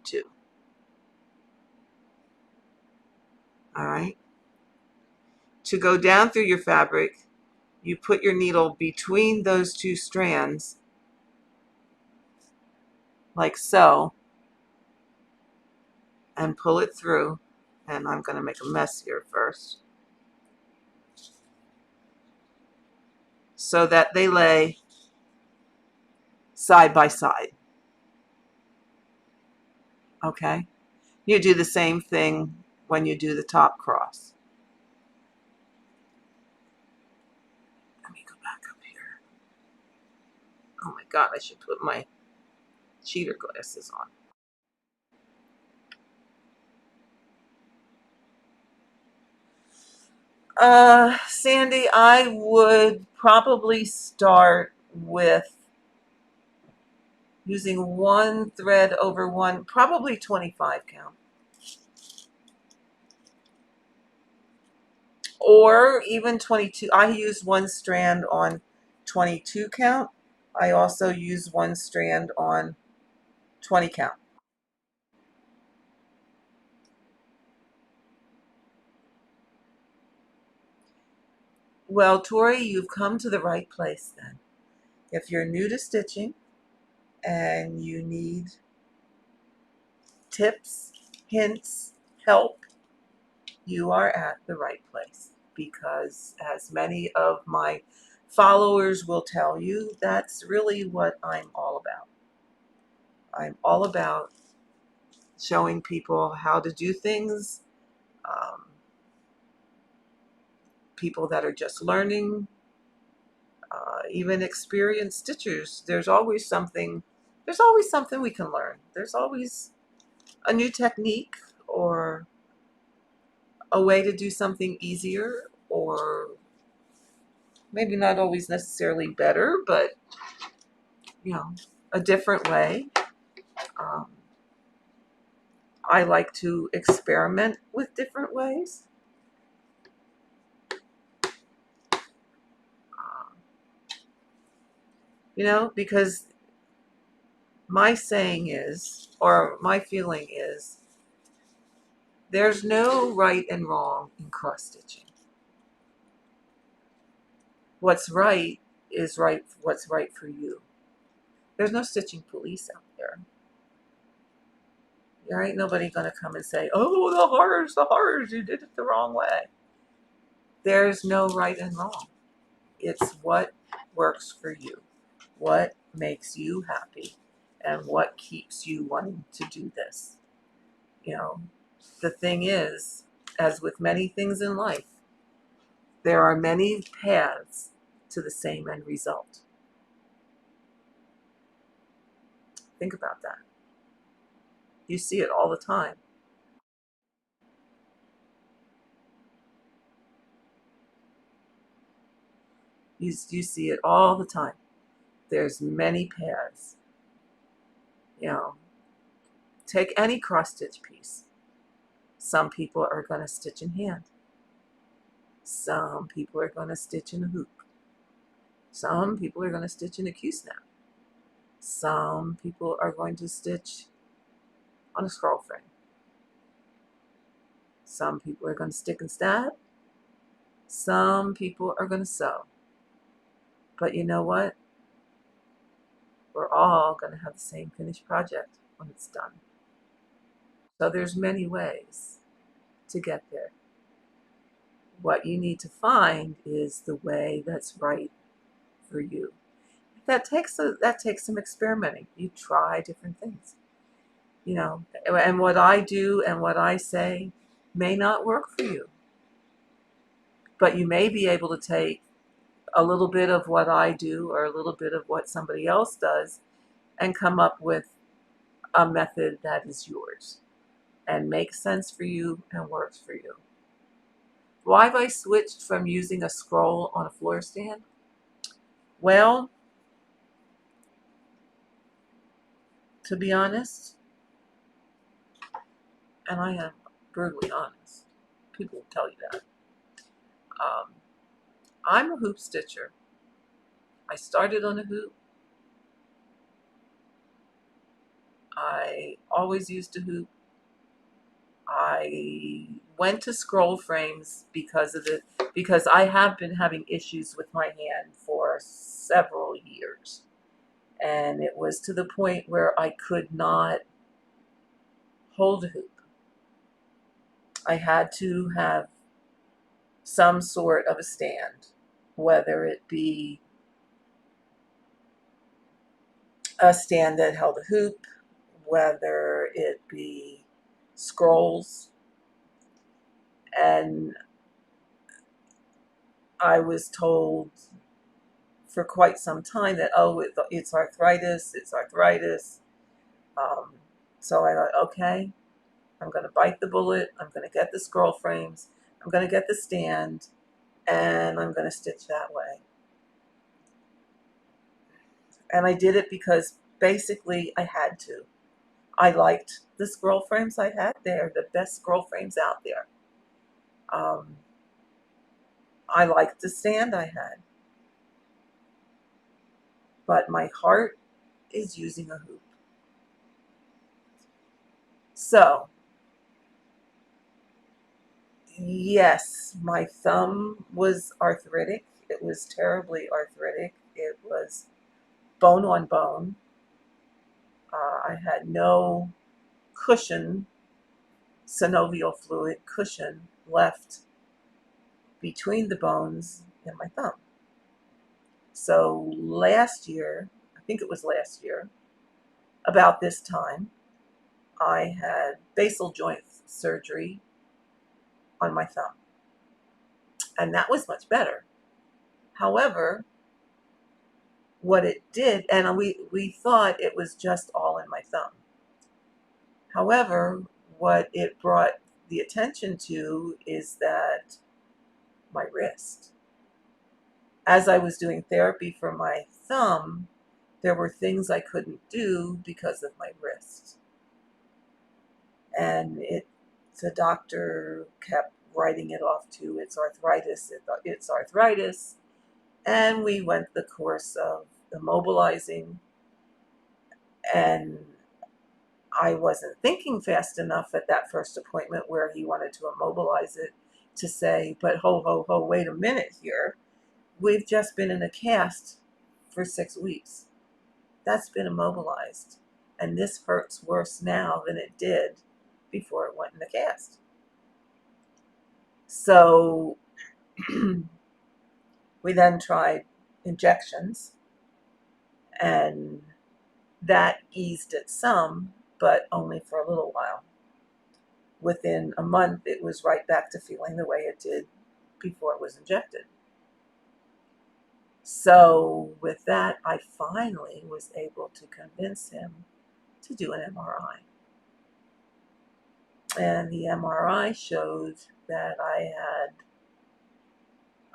two. All right. To go down through your fabric, you put your needle between those two strands, like so, and pull it through. And I'm going to make a mess here first, so that they lay side by side. Okay? You do the same thing when you do the top cross. Let me go back up here. Oh my God, I should put my cheater glasses on. Sandy, I would probably start with using one thread over one, probably 25 count. Or even 22. I use one strand on 22 count. I also use one strand on 20 count. Well, Tori, you've come to the right place then. If you're new to stitching and you need tips hints help, you are at the right place. Because as many of my followers will tell you, that's really what I'm all about. I'm all about showing people how to do things, um, people that are just learning, even experienced stitchers. There's always something we can learn. There's always a new technique or a way to do something easier, or maybe not always necessarily better, but a different way. Um, I like to experiment with different ways. Um, because my saying is, or my feeling is, there's no right and wrong in cross stitching. What's right is right. What's right for you. There's no stitching police out there. There ain't nobody gonna come and say, "Oh, the horrors! You did it the wrong way." There's no right and wrong. It's what works for you, what makes you happy, and what keeps you wanting to do this. The thing is, as with many things in life, there are many paths to the same end result. Think about that. You see it all the time. You see it all the time. There's many paths. Take any cross stitch piece. Some people are going to stitch in hand. Some people are going to stitch in a hoop. Some people are going to stitch in a Q-snap. Some people are going to stitch on a scroll frame. Some people are going to stick and stab. Some people are going to sew. But you know what? We're all going to have the same finished project when it's done. So there's many ways to get there. What you need to find is the way that's right for you. That takes some experimenting. You try different things. And what I do and what I say may not work for you. But you may be able to take a little bit of what I do or a little bit of what somebody else does and come up with a method that is yours and makes sense for you and works for you. Why have I switched from using a scroll on a floor stand? Well, to be honest, and I am brutally honest, people will tell you that. Um, I'm a hoop stitcher. I started on a hoop. I always used a hoop. I went to scroll frames because I have been having issues with my hand for several years. And it was to the point where I could not hold a hoop. I had to have some sort of a stand, whether it be a stand that held a hoop, whether it be scrolls. And I was told for quite some time that, it's arthritis, it's arthritis. So I thought, okay, I'm going to bite the bullet. I'm going to get the scroll frames. I'm going to get the stand, and I'm going to stitch that way. And I did it because basically I had to. I liked the scroll frames I had. They're the best scroll frames out there. I liked the stand I had. But my heart is using a hoop. So, yes, my thumb was arthritic. It was terribly arthritic. It was bone on bone. I had no cushion synovial fluid cushion left between the bones in my thumb. So last year, I think it was last year, about this time, I had basal joint surgery on my thumb. And that was much better. However, what it did, and we thought it was just all in my thumb. However, what it brought the attention to is that my wrist. As I was doing therapy for my thumb, there were things I couldn't do because of my wrist. And the doctor kept writing it off to it's arthritis. And we went the course of immobilizing, and I wasn't thinking fast enough at that first appointment where he wanted to immobilize it to say, but ho, wait a minute here. We've just been in a cast for 6 weeks. That's been immobilized. And this hurts worse now than it did before it went in the cast. So we then tried injections, and that eased it some, but only for a little while. Within a month, it was right back to feeling the way it did before it was injected. So with that, I finally was able to convince him to do an MRI. And the MRI showed that I had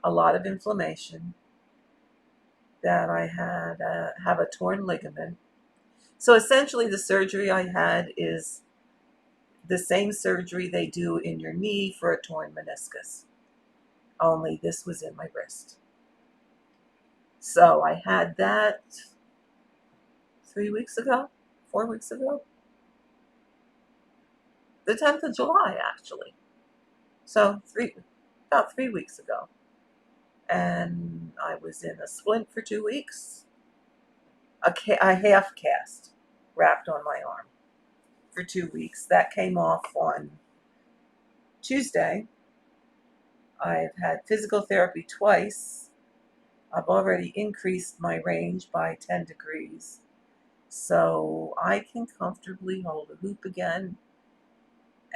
a lot of inflammation, that I have a torn ligament. So essentially the surgery I had is the same surgery they do in your knee for a torn meniscus, only this was in my wrist. So I had that 4 weeks ago, the 10th of July, actually. So about 3 weeks ago. And I was in a splint for 2 weeks, a half cast wrapped on my arm for 2 weeks. That came off on Tuesday. I've had physical therapy twice. I've already increased my range by 10 degrees. So I can comfortably hold a hoop again.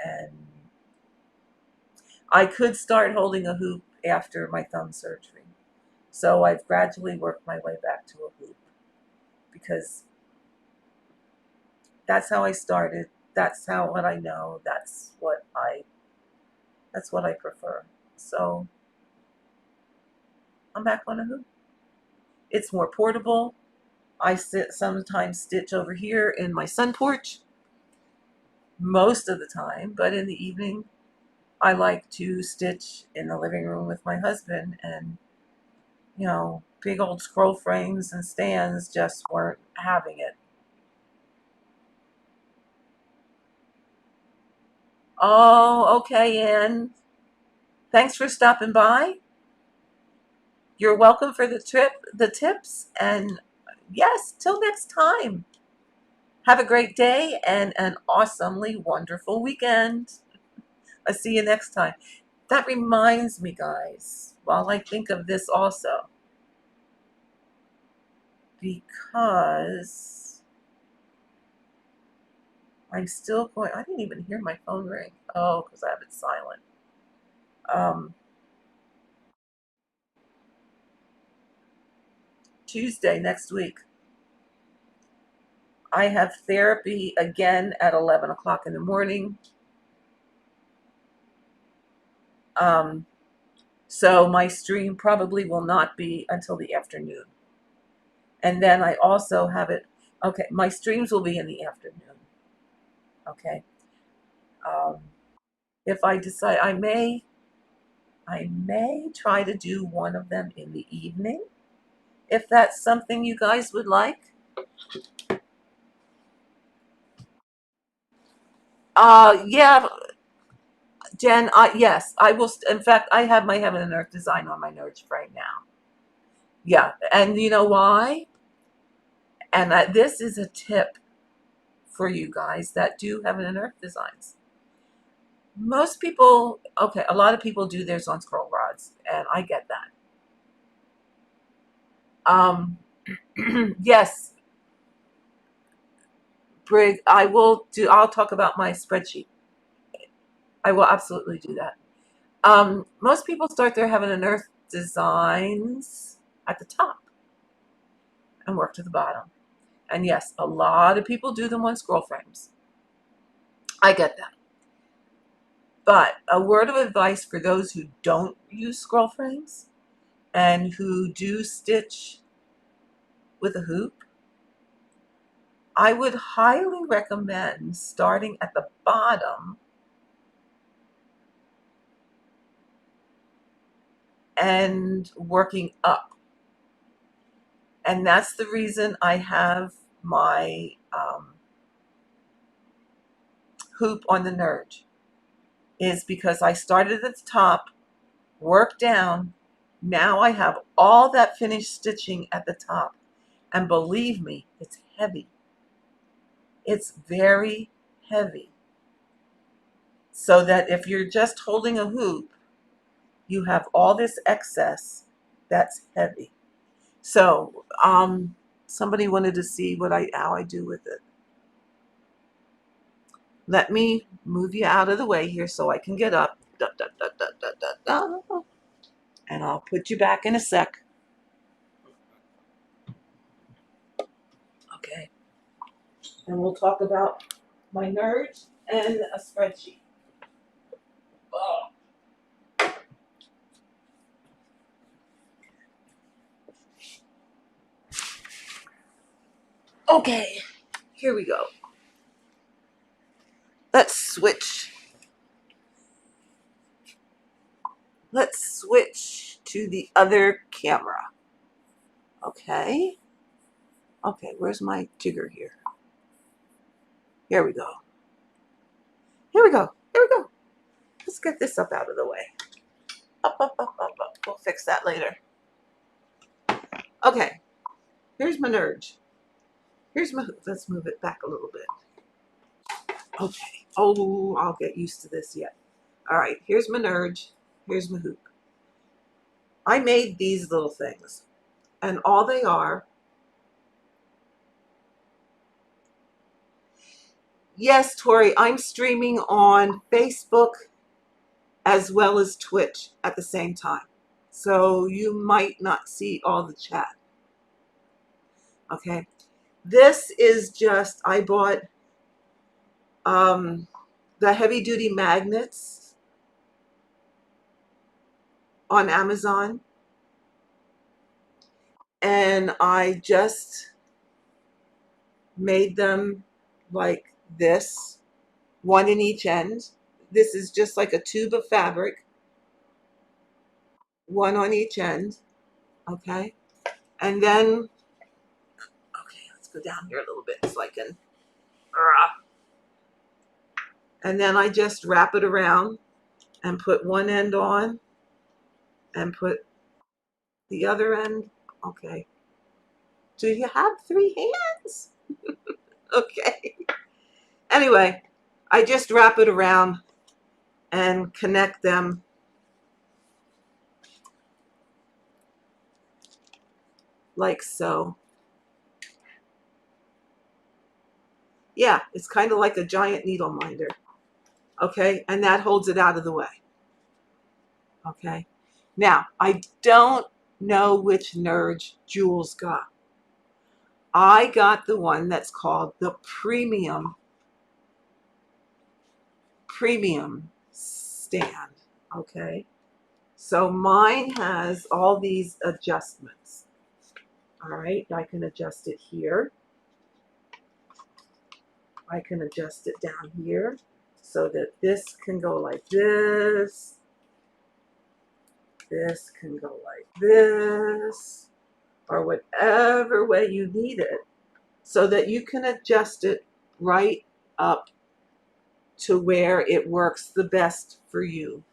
And I could start holding a hoop after my thumb surgery. So I've gradually worked my way back to a hoop because that's how I started. That's what I know. That's what I prefer. So I'm back on a hoop. It's more portable. I sometimes stitch over here in my sun porch most of the time, but in the evening I like to stitch in the living room with my husband, and big old scroll frames and stands just weren't having it. Oh, okay, Ann. Thanks for stopping by. You're welcome for the tips, and yes, till next time. Have a great day and an awesomely wonderful weekend. I'll see you next time. That reminds me, guys, while I think of this also, because I'm still going, I didn't even hear my phone ring. Oh, because I have it silent. Tuesday next week, I have therapy again at 11 o'clock in the morning. So my stream probably will not be until the afternoon. And then I also have it, okay, my streams will be in the afternoon. Okay. If I decide, I may try to do one of them in the evening, if that's something you guys would like. Yeah, Jen, yes, I will. In fact, I have my Heaven and Earth design on my Nurge frame now. Yeah, and you know why? And this is a tip for you guys that do Heaven and Earth designs. Most people, okay, a lot of people do theirs on scroll rods, and I get that. Yes, Brig, I'll talk about my spreadsheet. I will absolutely do that. Most people start their Heaven and Earth designs at the top and work to the bottom. And yes, a lot of people do them on scroll frames. I get that. But a word of advice for those who don't use scroll frames and who do stitch with a hoop, I would highly recommend starting at the bottom and working up. And that's the reason I have my hoop on the Nurge, is because I started at the top, worked down. Now I have all that finished stitching at the top. And believe me, it's heavy. It's very heavy. So that if you're just holding a hoop, you have all this excess that's heavy. So somebody wanted to see how I do with it. Let me move you out of the way here so I can get up. Da, da, da, da, da, da, da. And I'll put you back in a sec. Okay. And we'll talk about my Nurge and a spreadsheet. Oh. Okay, here we go. Let's switch. Let's switch to the other camera. Okay. Okay, where's my jigger here? Here we go. Here we go. Here we go. Let's get this up out of the way. Up, up, up, up, up. We'll fix that later. Okay, here's my Nurge. Here's my hoop. Let's move it back a little bit. Okay. Oh, I'll get used to this yet. All right, here's my Nurge. Here's my hoop. I made these little things, and all they are, yes, Tori, I'm streaming on Facebook as well as Twitch at the same time. So you might not see all the chat. Okay. This is just, I bought the heavy duty magnets on Amazon. And I just made them like this, one in each end. This is just like a tube of fabric, one on each end. Okay. And then, okay, let's go down here a little bit so I can, and then I just wrap it around and put one end on and put the other end. Okay. Do you have three hands? Okay. Anyway, I just wrap it around and connect them like so. Yeah, it's kind of like a giant needle minder. Okay, and that holds it out of the way. Okay. Now, I don't know which Nurge Jules got. I got the one that's called the premium stand. Okay. So mine has all these adjustments. All right. I can adjust it here. I can adjust it down here so that this can go like this. This can go like this, or whatever way you need it, so that you can adjust it right up to where it works the best for you.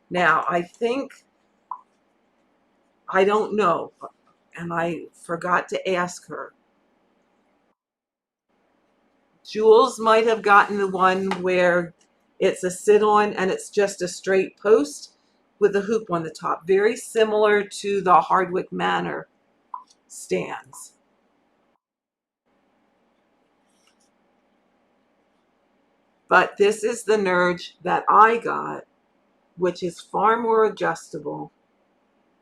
Now, I don't know, and I forgot to ask her. Jules might have gotten the one where It's a sit-on, and it's just a straight post with a hoop on the top. Very similar to the Hardwick Manor stands. But this is the Nurge that I got, which is far more adjustable.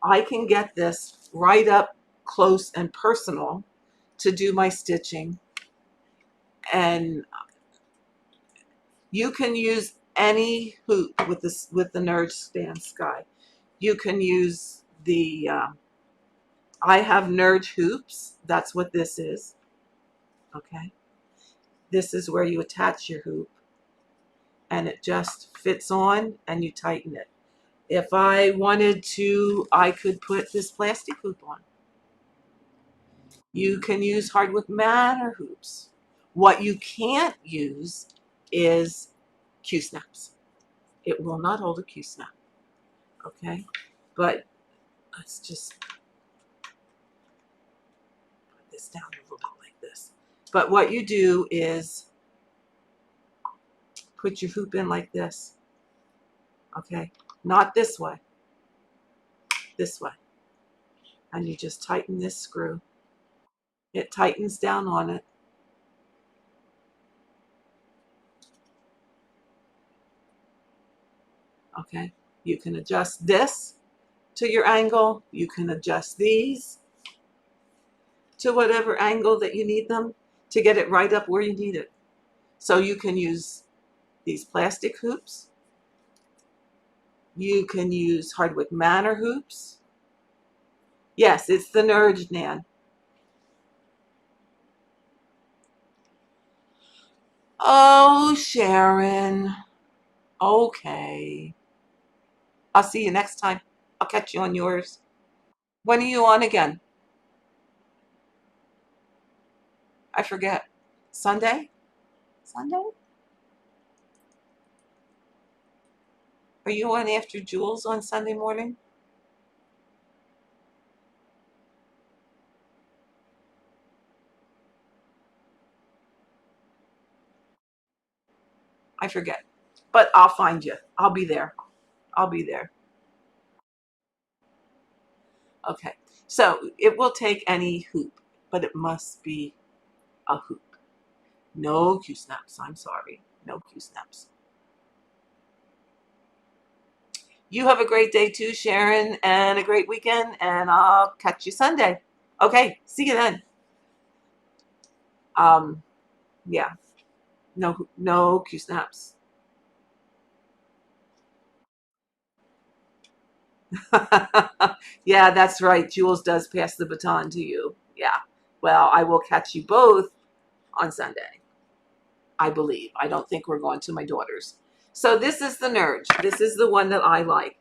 I can get this right up close and personal to do my stitching. And you can use any hoop with this, with the Nurge stand, Sky. You can use the, I have Nurge hoops. That's what this is. Okay. This is where you attach your hoop, and it just fits on and you tighten it. If I wanted to, I could put this plastic hoop on. You can use Hardwick Manor hoops. What you can't use is Q-snaps. It will not hold a Q-snap. Okay? But let's just put this down a little bit like this. But what you do is put your hoop in like this. Okay? Not this way. This way. And you just tighten this screw. It tightens down on it. Okay? You can adjust this to your angle. You can adjust these to whatever angle that you need them to get it right up where you need it. So you can use these plastic hoops. You can use Hardwick Manor hoops. Yes, it's the Nurge, Nan. Oh, Sharon. Okay. I'll see you next time. I'll catch you on yours. When are you on again? I forget. Sunday? Sunday? Are you on after Jules on Sunday morning? I forget. But I'll find you. I'll be there. I'll be there. Okay. So it will take any hoop, but it must be a hoop. No Q-snaps. I'm sorry. No Q-snaps. You have a great day too, Sharon, and a great weekend, and I'll catch you Sunday. Okay. See you then. Yeah. No Q-snaps. Yeah, that's right. Jules does pass the baton to you. Yeah. Well, I will catch you both on Sunday, I believe. I don't think we're going to my daughter's. So this is the Nurge. This is the one that I like.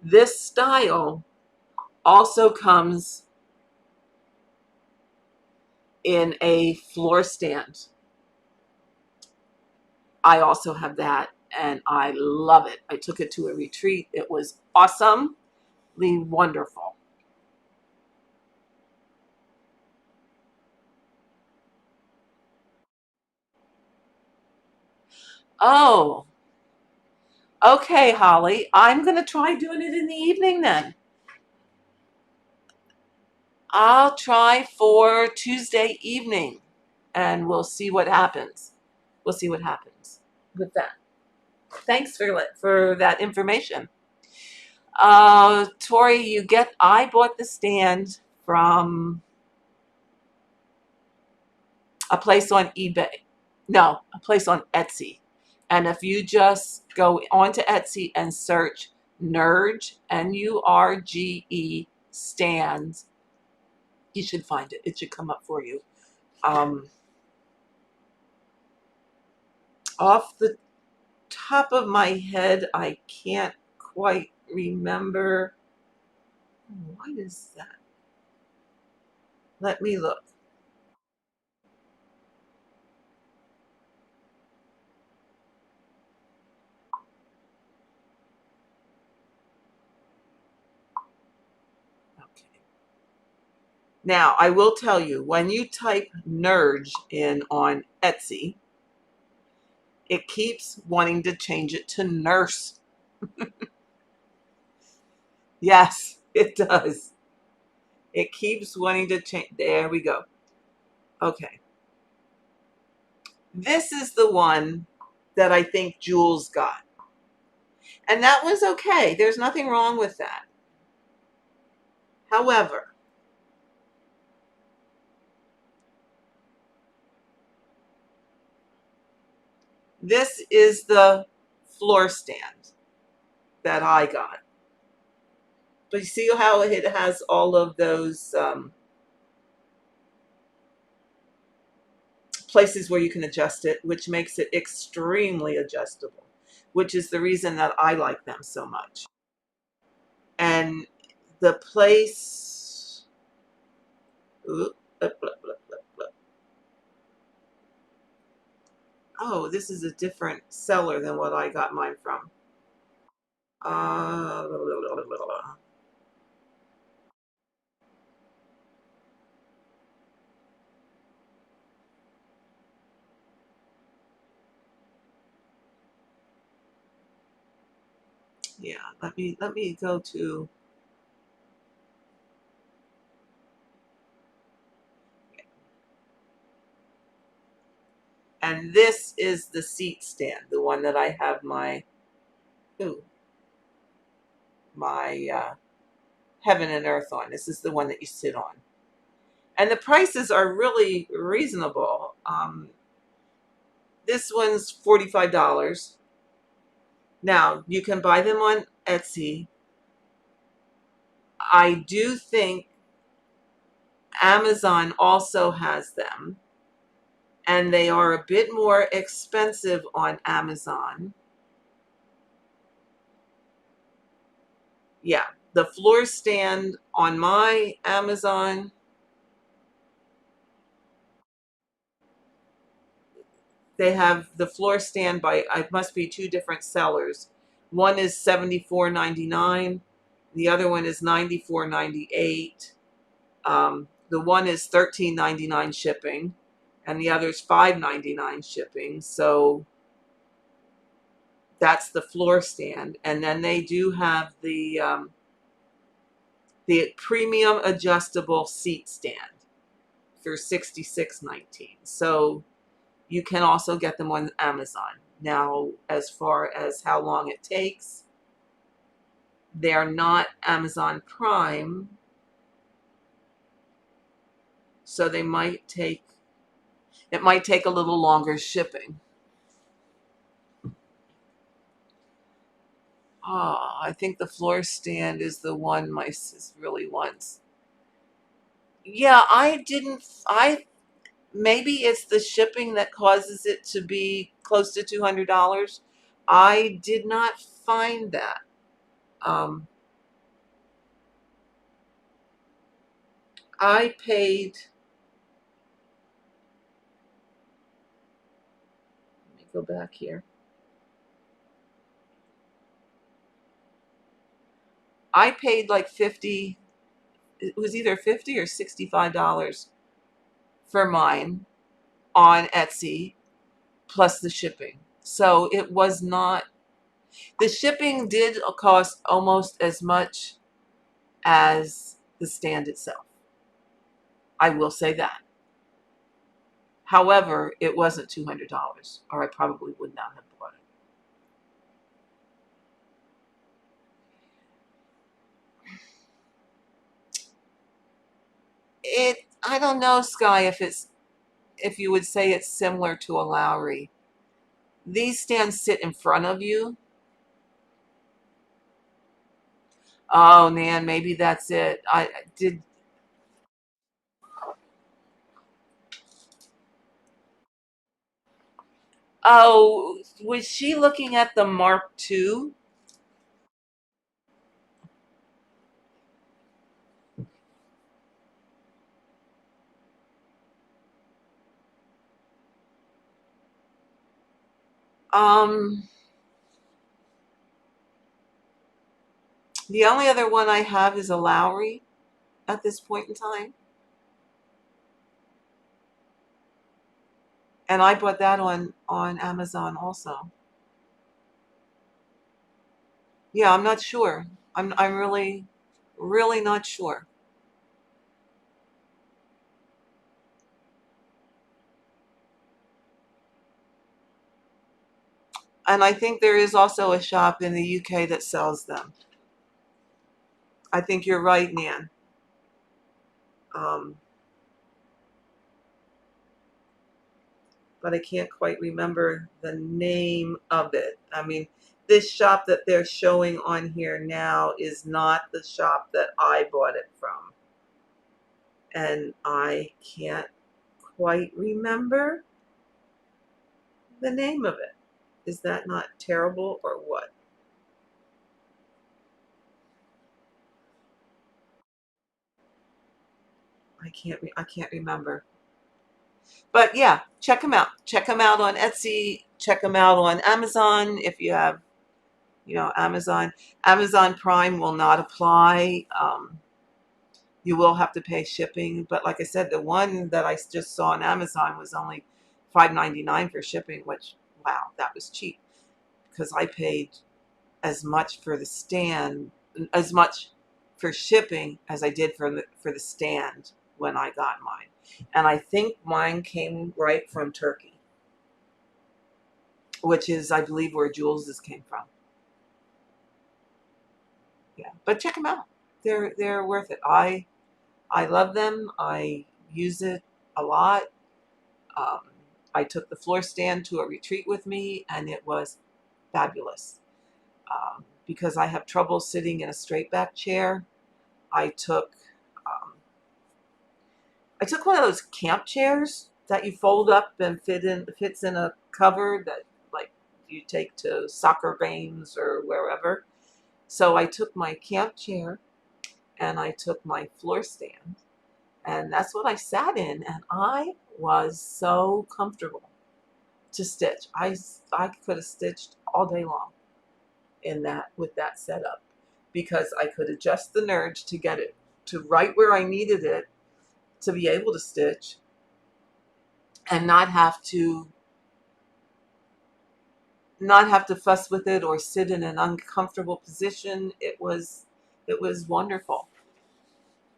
This style also comes in a floor stand. I also have that, and I love it. I took it to a retreat. It was awesomely wonderful. Oh, okay, Holly. I'm going to try doing it in the evening then. I'll try for Tuesday evening, and we'll see what happens. We'll see what happens with that. Thanks for that information. Tori, I bought the stand from a place on eBay. No, a place on Etsy. And if you just go onto Etsy and search Nurge, Nurge stands, you should find it. It should come up for you. Um, Off the top of my head, I can't quite remember. What is that? Let me look. Okay. Now, I will tell you, when you type Nurge in on Etsy, It keeps wanting to change it to nurse. Yes, it does. It keeps wanting to change. There we go. Okay. This is the one that I think Jules got. And that was okay. There's nothing wrong with that. However, this is the floor stand that I got. But you see how it has all of those places where you can adjust it, which makes it extremely adjustable, which is the reason that I like them so much. And the place, ooh, oh, this is a different seller than what I got mine from. Uh, yeah, let me go to. And this is the seat stand, the one that I have my, ooh, my heaven and earth on. This is the one that you sit on. And the prices are really reasonable. This one's $45. Now, you can buy them on Etsy. I do think Amazon also has them, and they are a bit more expensive on Amazon. Yeah, the floor stand on my Amazon, they have the floor stand by, it must be two different sellers. One is $74.99. The other one is $94.98. The one is $13.99 shipping, and the other is $5.99 shipping. So that's the floor stand. And then they do have the premium adjustable seat stand for $66.19. So you can also get them on Amazon. Now, as far as how long it takes, they're not Amazon Prime, so it might take a little longer shipping. Oh, I think the floor stand is the one my sis really wants. Yeah, maybe it's the shipping that causes it to be close to $200. I did not find that. Um, I paid, let me go back here. I paid like 50, it was either 50 or $65 for mine on Etsy plus the shipping. So it was not, the shipping did cost almost as much as the stand itself. I will say that. However, it wasn't $200, or I probably would not have bought it. I don't know, Sky, if you would say it's similar to a Lowry. These stands sit in front of you. Oh, man, maybe that's it. I did. Oh, was she looking at the Mark II? Um, the only other one I have is a Lowry at this point in time. And I bought that on Amazon also. Yeah, I'm not sure. I'm really, really not sure. And I think there is also a shop in the UK that sells them. I think you're right, Nan. Um, but I can't quite remember the name of it. I mean, this shop that they're showing on here now is not the shop that I bought it from. And I can't quite remember the name of it. Is that not terrible or what? I can't remember. But yeah, check them out. Check them out on Etsy. Check them out on Amazon if you have, Amazon. Amazon Prime will not apply. You will have to pay shipping. But like I said, the one that I just saw on Amazon was only $5.99 for shipping, which, wow, that was cheap because I paid as much for the stand, as much for shipping as I did for the stand when I got mine. And I think mine came right from Turkey, which is, I believe, where Jules's came from. Yeah, but check them out. They're worth it. I love them. I use it a lot. Um, I took the floor stand to a retreat with me, and it was fabulous. Because I have trouble sitting in a straight back chair, I took um, I took one of those camp chairs that you fold up and fits in a cover that, like, you take to soccer games or wherever. So I took my camp chair and I took my floor stand, and that's what I sat in, and I was so comfortable to stitch. I could have stitched all day long in that with that setup because I could adjust the nurge to get it to right where I needed it to be able to stitch and not have to fuss with it or sit in an uncomfortable position. It was wonderful.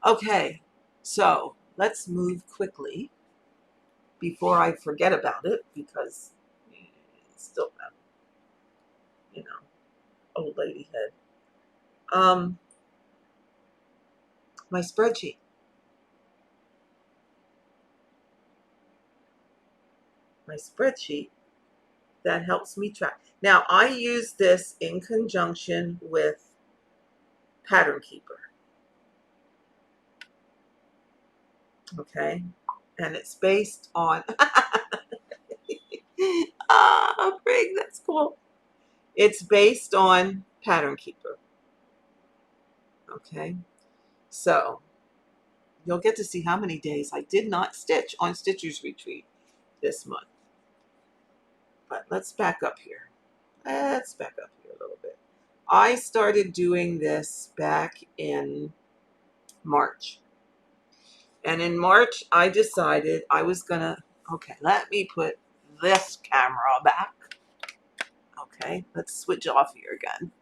Okay, so let's move quickly before I forget about it because it's still that, you know, old lady head. Um, my spreadsheet. My spreadsheet that helps me track. Now I use this in conjunction with Pattern Keeper. Okay, and it's based on Prig, that's cool. It's based on Pattern Keeper. Okay, so you'll get to see how many days I did not stitch on Stitcher's Retreat this month. But let's back up here. Let's back up here a little bit. I started doing this back in March. And in March, I decided I was going to, okay, let me put this camera back. Okay, let's switch off here again.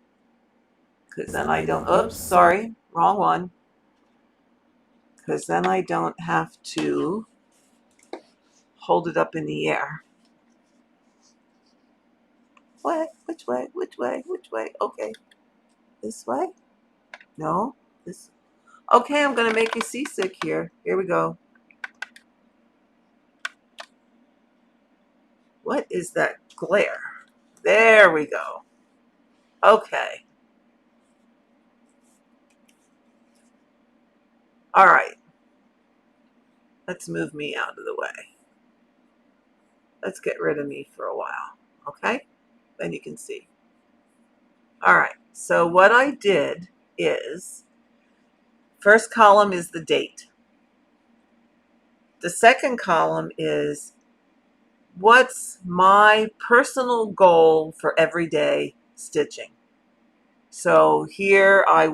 Because then I don't, oops, sorry, wrong one. Because then I don't have to hold it up in the air. What? Which way? Which way? Which way? Okay. This way? No? This. Okay, I'm going to make you seasick here. Here we go. What is that glare? There we go. Okay. All right. Let's move me out of the way. Let's get rid of me for a while. Okay? Then you can see. All right. So what I did is, first column is the date. The second column is what's my personal goal for everyday stitching. So here I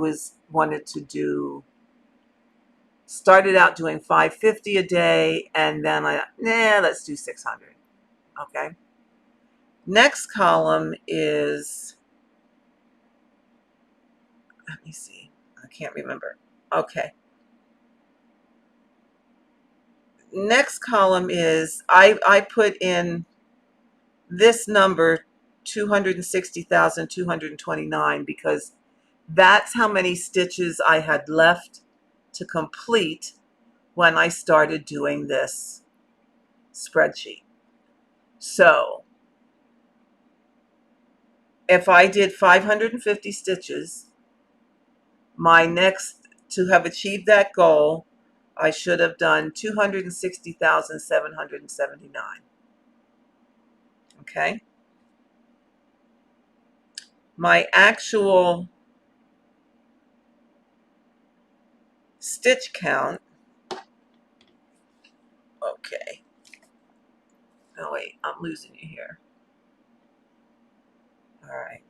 wanted to started out doing 550 a day, and then let's do 600. Okay. Next column is, let me see, I can't remember. Okay. Next column is, I put in this number 260,229 because that's how many stitches I had left to complete when I started doing this spreadsheet. So if I did 550 stitches, to have achieved that goal, I should have done 260,779. Okay. My actual stitch count, okay. Oh wait, I'm losing you here. All right.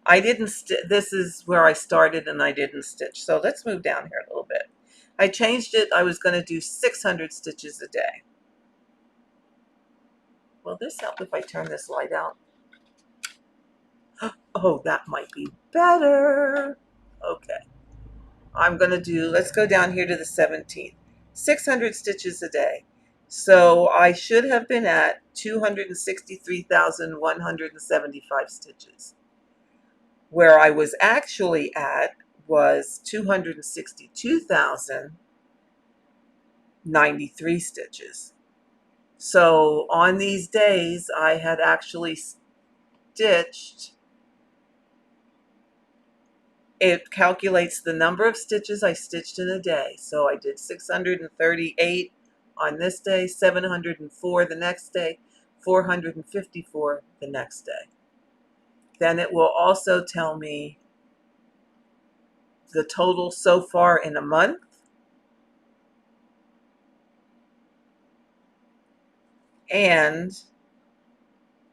I didn't this is where I started and I didn't stitch. So let's move down here a little bit. I changed it. I was going to do 600 stitches a day. Will this help if I turn this light out? Oh, that might be better. Okay. I'm going to do, let's go down here to the 17th. 600 stitches a day. So I should have been at 263,175 stitches. Where I was actually at was 262,093 stitches. So on these days, I had actually stitched, it calculates the number of stitches I stitched in a day. So I did 638 on this day, 704 the next day, 454 the next day. Then it will also tell me the total so far in a month, and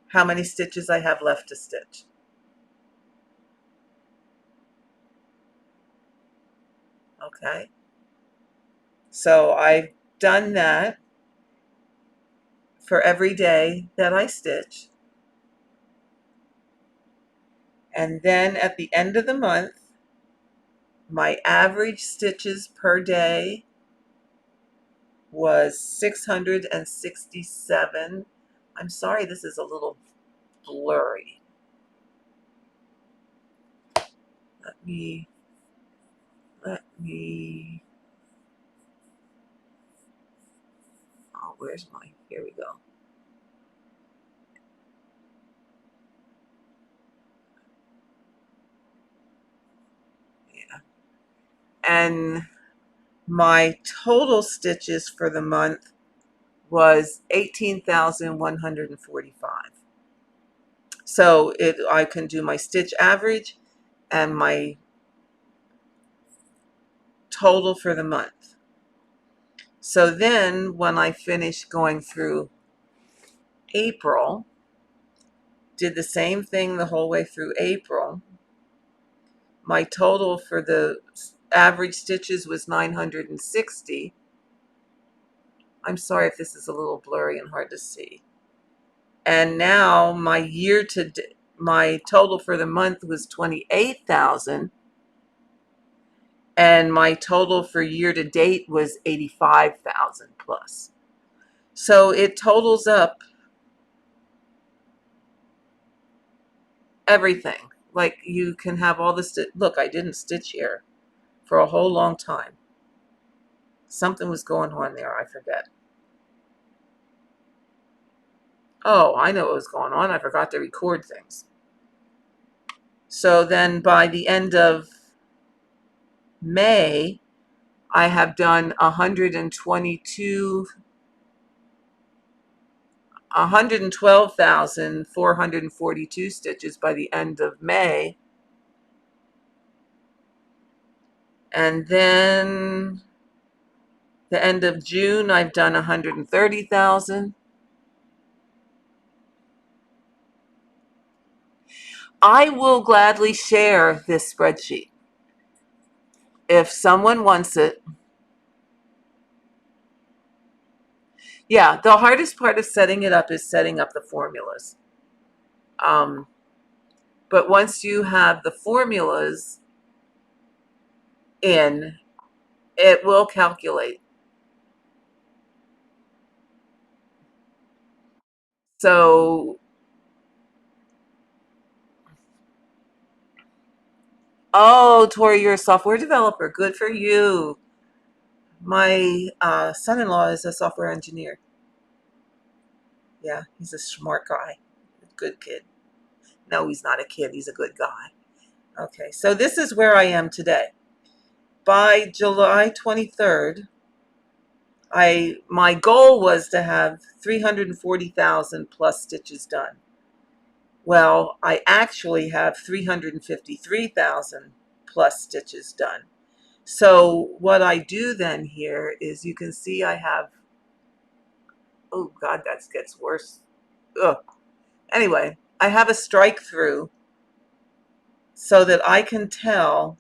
how many stitches I have left to stitch. Okay. So I've done that for every day that I stitch. And then at the end of the month, my average stitches per day was 667. I'm sorry, this is a little blurry. Let me, oh, where's my, here we go. Yeah. And my total stitches for the month was 18,145. So I can do my stitch average and my total for the month. So then when I finished going through April, did the same thing the whole way through April. My total for the average stitches was 960. I'm sorry if this is a little blurry and hard to see. And now my total for the month was 28,000. And my total for year to date was 85,000 plus. So it totals up everything. Like you can have all this. Look, I didn't stitch here for a whole long time. Something was going on there. I forget. Oh, I know what was going on. I forgot to record things. So then by the end of May, I have done 112,442 stitches by the end of May. And then the end of June, I've done 130,000. I will gladly share this spreadsheet. If someone wants it, Yeah, the hardest part of setting it up is setting up the formulas. Um, but once you have the formulas in, it will calculate. So, oh, Tori, you're a software developer. Good for you. My son-in-law is a software engineer. Yeah, he's a smart guy. Good kid. No, he's not a kid. He's a good guy. Okay, so this is where I am today. By July 23rd, my goal was to have 340,000 plus stitches done. Well, I actually have 353,000 plus stitches done. So what I do then here is you can see I have, oh God, that gets worse. Ugh. Anyway, I have a strike through so that I can tell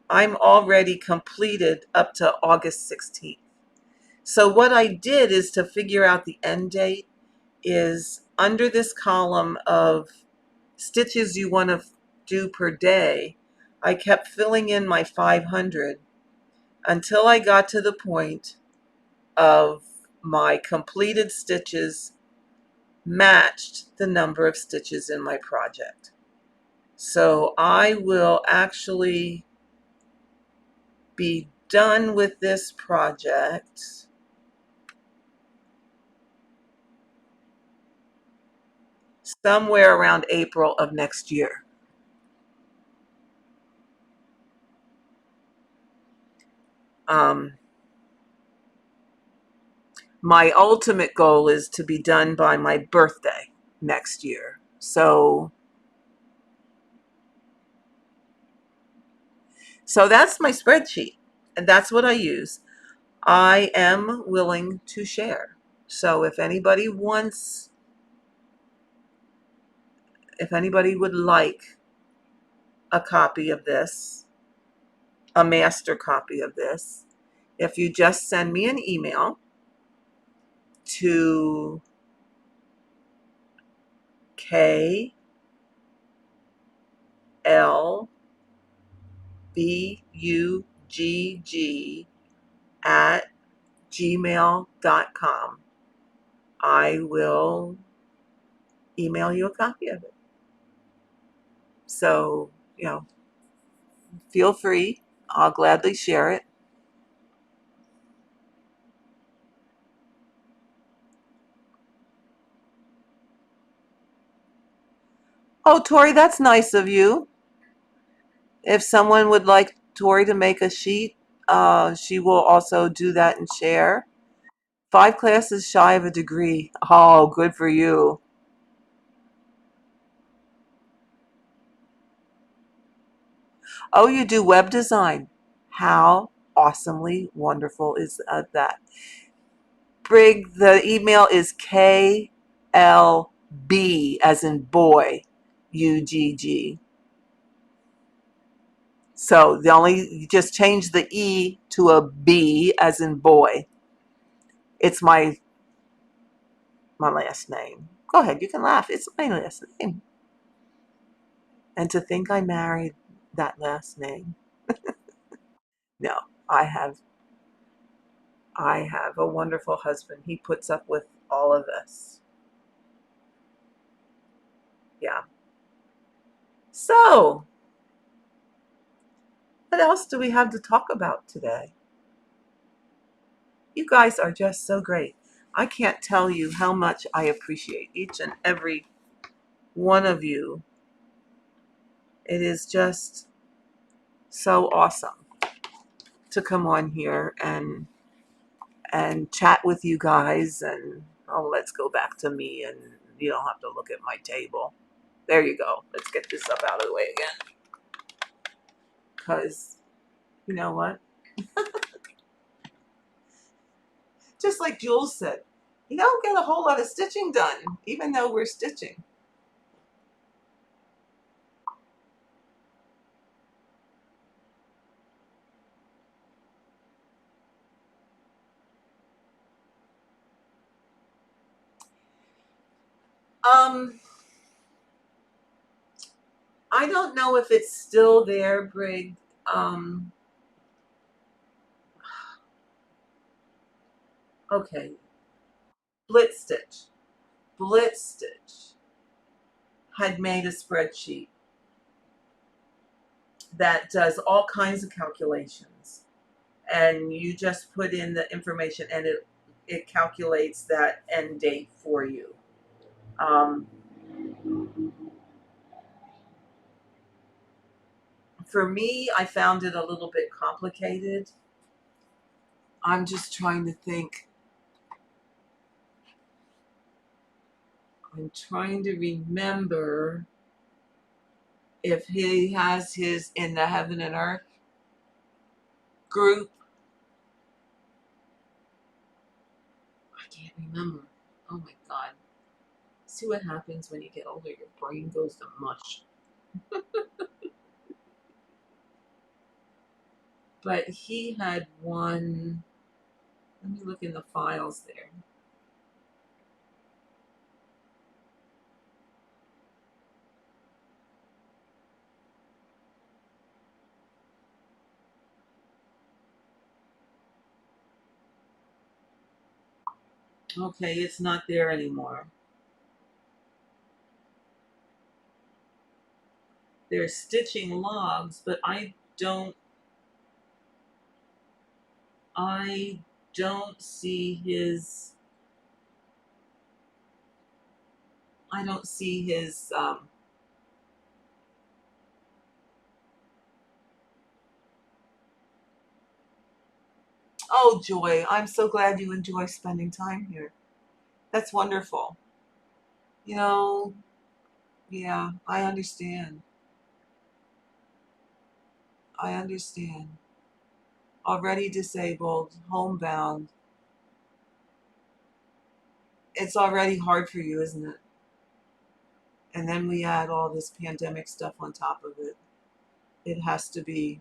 I'm already completed up to August 16th. So what I did is to figure out the end date is under this column of stitches you want to do per day, I kept filling in my 500 until I got to the point of my completed stitches matched the number of stitches in my project. So I will actually be done with this project somewhere around April of next year. Um, my ultimate goal is to be done by my birthday next year. So that's my spreadsheet, and that's what I use. I am willing to share. So if anybody would like a copy of this, a master copy of this, if you just send me an email to klbugg@gmail.com, I will email you a copy of it. So, feel free. I'll gladly share it. Oh, Tori, that's nice of you. If someone would like Tori to make a sheet, she will also do that and share. 5 classes shy of a degree. Oh, good for you. Oh, you do web design. How awesomely wonderful is that? Brig, the email is KLB as in boy, UGG. So you just change the E to a B as in boy. It's my last name. Go ahead, you can laugh. It's my last name. And to think I married that last name. No, I have a wonderful husband. He puts up with all of this. Yeah. So, what else do we have to talk about today? You guys are just so great. I can't tell you how much I appreciate each and every one of you. It is just so awesome to come on here and chat with you guys, and let's go back to me, and you don't have to look at my table. There you go. Let's get this up out of the way again. Because you know what? Just like Jules said, you don't get a whole lot of stitching done, even though we're stitching. Um, I don't know if it's still there, Brig. Um, okay, Blitz Stitch. Blitz Stitch had made a spreadsheet that does all kinds of calculations, and you just put in the information, and it calculates that end date for you. Um, for me, I found it a little bit complicated. I'm just trying to think. I'm trying to remember if he has his in the Heaven and Earth group. I can't remember. Oh my God. See what happens when you get older? Your brain goes to mush. But he had one. Let me look in the files there. Okay, it's not there anymore. They're stitching logs, but I don't see his I don't see his oh joy. I'm so glad you enjoy spending time here. That's wonderful. You know, yeah, I understand. I understand. Already disabled, homebound. It's already hard for you, isn't it? And then we add all this pandemic stuff on top of it. It has to be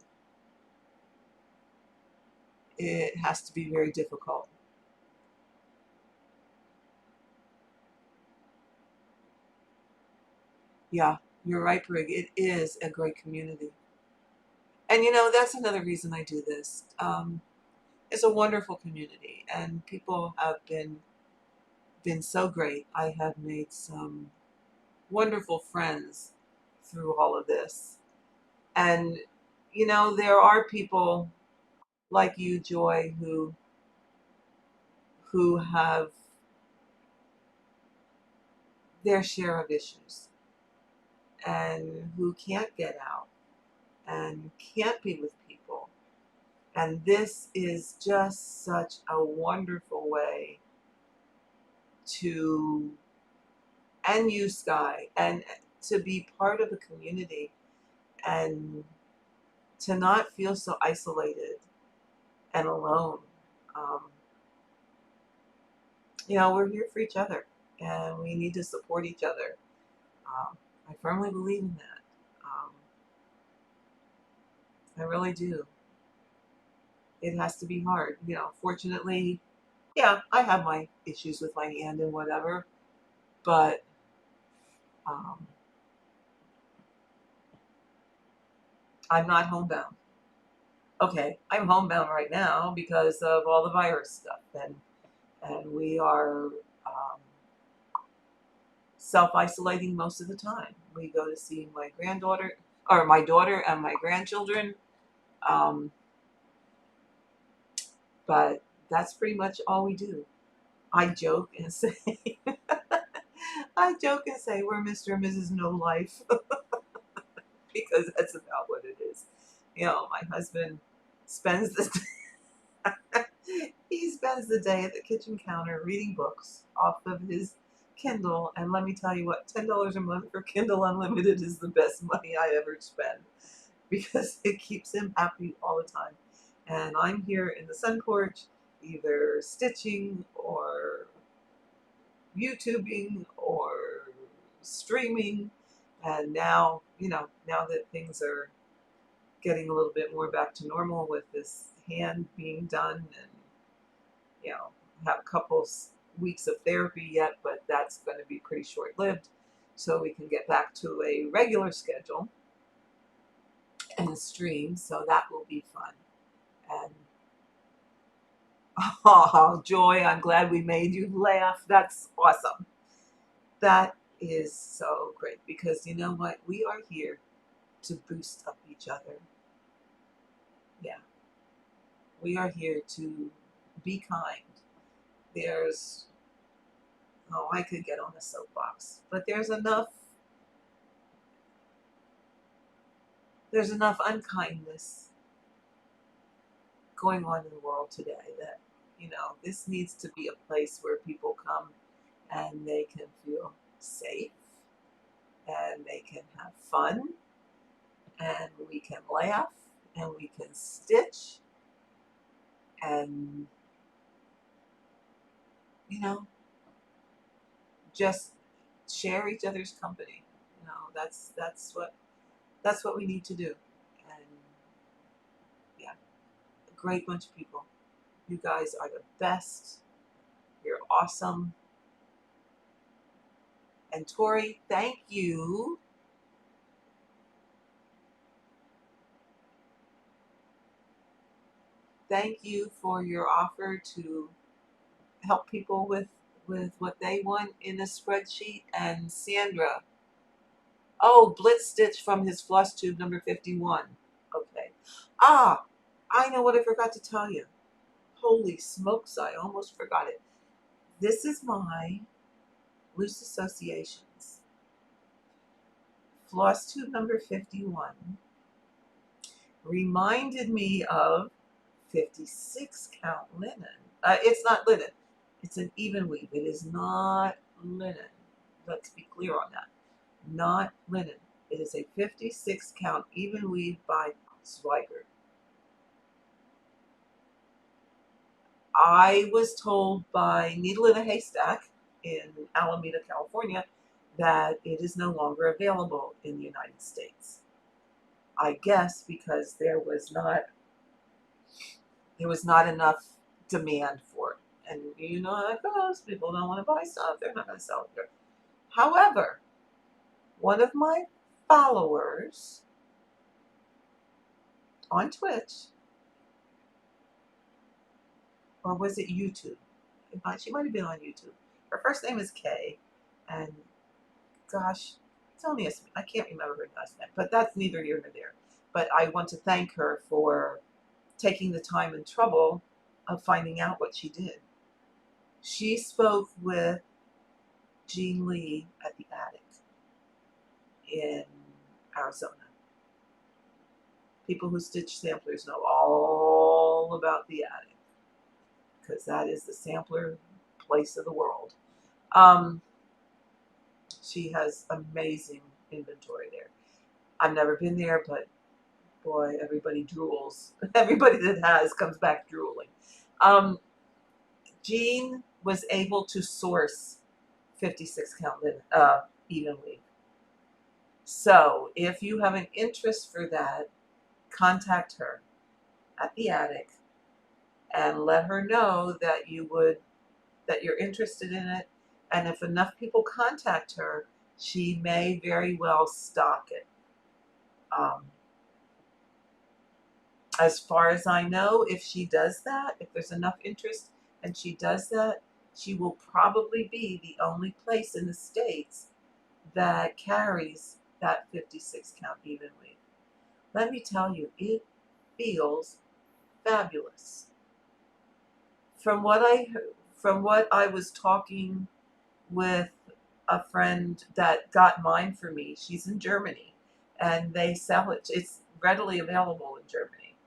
it has to be very difficult. Yeah, you're right, Brig. It is a great community. And that's another reason I do this. It's a wonderful community, and people have been so great. I have made some wonderful friends through all of this. And there are people like you, Joy, who have their share of issues and who can't get out and can't be with people. And this is just such a wonderful way to, and you, Sky, and to be part of a community and to not feel so isolated and alone. Um, we're here for each other and we need to support each other. I firmly believe in that. Um, I really do. It has to be hard. Fortunately, yeah, I have my issues with my hand and whatever, but um, I'm not homebound. Okay, I'm homebound right now because of all the virus stuff, and we are self-isolating most of the time. We go to see my granddaughter, or my daughter and my grandchildren, um, but that's pretty much all we do. I joke and say, I joke and say we're Mr. and Mrs. No Life because that's about what it is. My husband spends the he spends the day at the kitchen counter reading books off of his Kindle, and let me tell you what, $10 a month for Kindle Unlimited is the best money I ever spend because it keeps him happy all the time. And I'm here in the sun porch, either stitching or YouTubing or streaming. And now that things are getting a little bit more back to normal with this hand being done, and have a couple weeks of therapy yet, but that's going to be pretty short-lived, so we can get back to a regular schedule and stream. So that will be fun. And oh, Joy, I'm glad we made you laugh. That's awesome. That is so great, because you know what? We are here to boost up each other. Yeah. We are here to be kind. There's, oh, I could get on a soapbox, but there's enough unkindness going on in the world today that, this needs to be a place where people come and they can feel safe and they can have fun and we can laugh and we can stitch and, just share each other's company. That's what we need to do. And yeah, a great bunch of people. You guys are the best. You're awesome. And Tori, thank you. Thank you for your offer to help people with what they want in a spreadsheet. And Sandra, oh, Blitz Stitch from his floss tube number 51. Okay. Ah, I know what I forgot to tell you. Holy smokes, I almost forgot it. This is my Loose Associations. Floss tube number 51 reminded me of 56 count linen. It's not linen. It's an even weave. It is not linen. Let's be clear on that. Not linen. It is a 56 count even weave by Swigert. I was told by Needle in a Haystack in Alameda, California, that it is no longer available in the United States. I guess because there was not enough demand for it. And you know how it goes. People don't want to buy stuff. They're not going to sell it here. However, one of my followers on Twitch, or was it YouTube? She might have been on YouTube. Her first name is Kay, and gosh, it's only I can't remember her last name, but that's neither here nor there. But I want to thank her for taking the time and trouble of finding out what she did. She spoke with Jean Lee at the Attic in Arizona. People who stitch samplers know all about the Attic, because that is the sampler place of the world. She has amazing inventory there. I've never been there, but boy, everybody drools. Everybody that has comes back drooling. Jean was able to source 56 count evenly. So if you have an interest for that, contact her at the Attic and let her know that you're interested in it. And if enough people contact her, she may very well stock it. As far as I know, if she does that, if there's enough interest and she does that, she will probably be the only place in the States that carries that 56 count even weave. Let me tell you, it feels fabulous. From what I was talking with a friend that got mine for me, she's in Germany, and they sell it. It's readily available in Germany,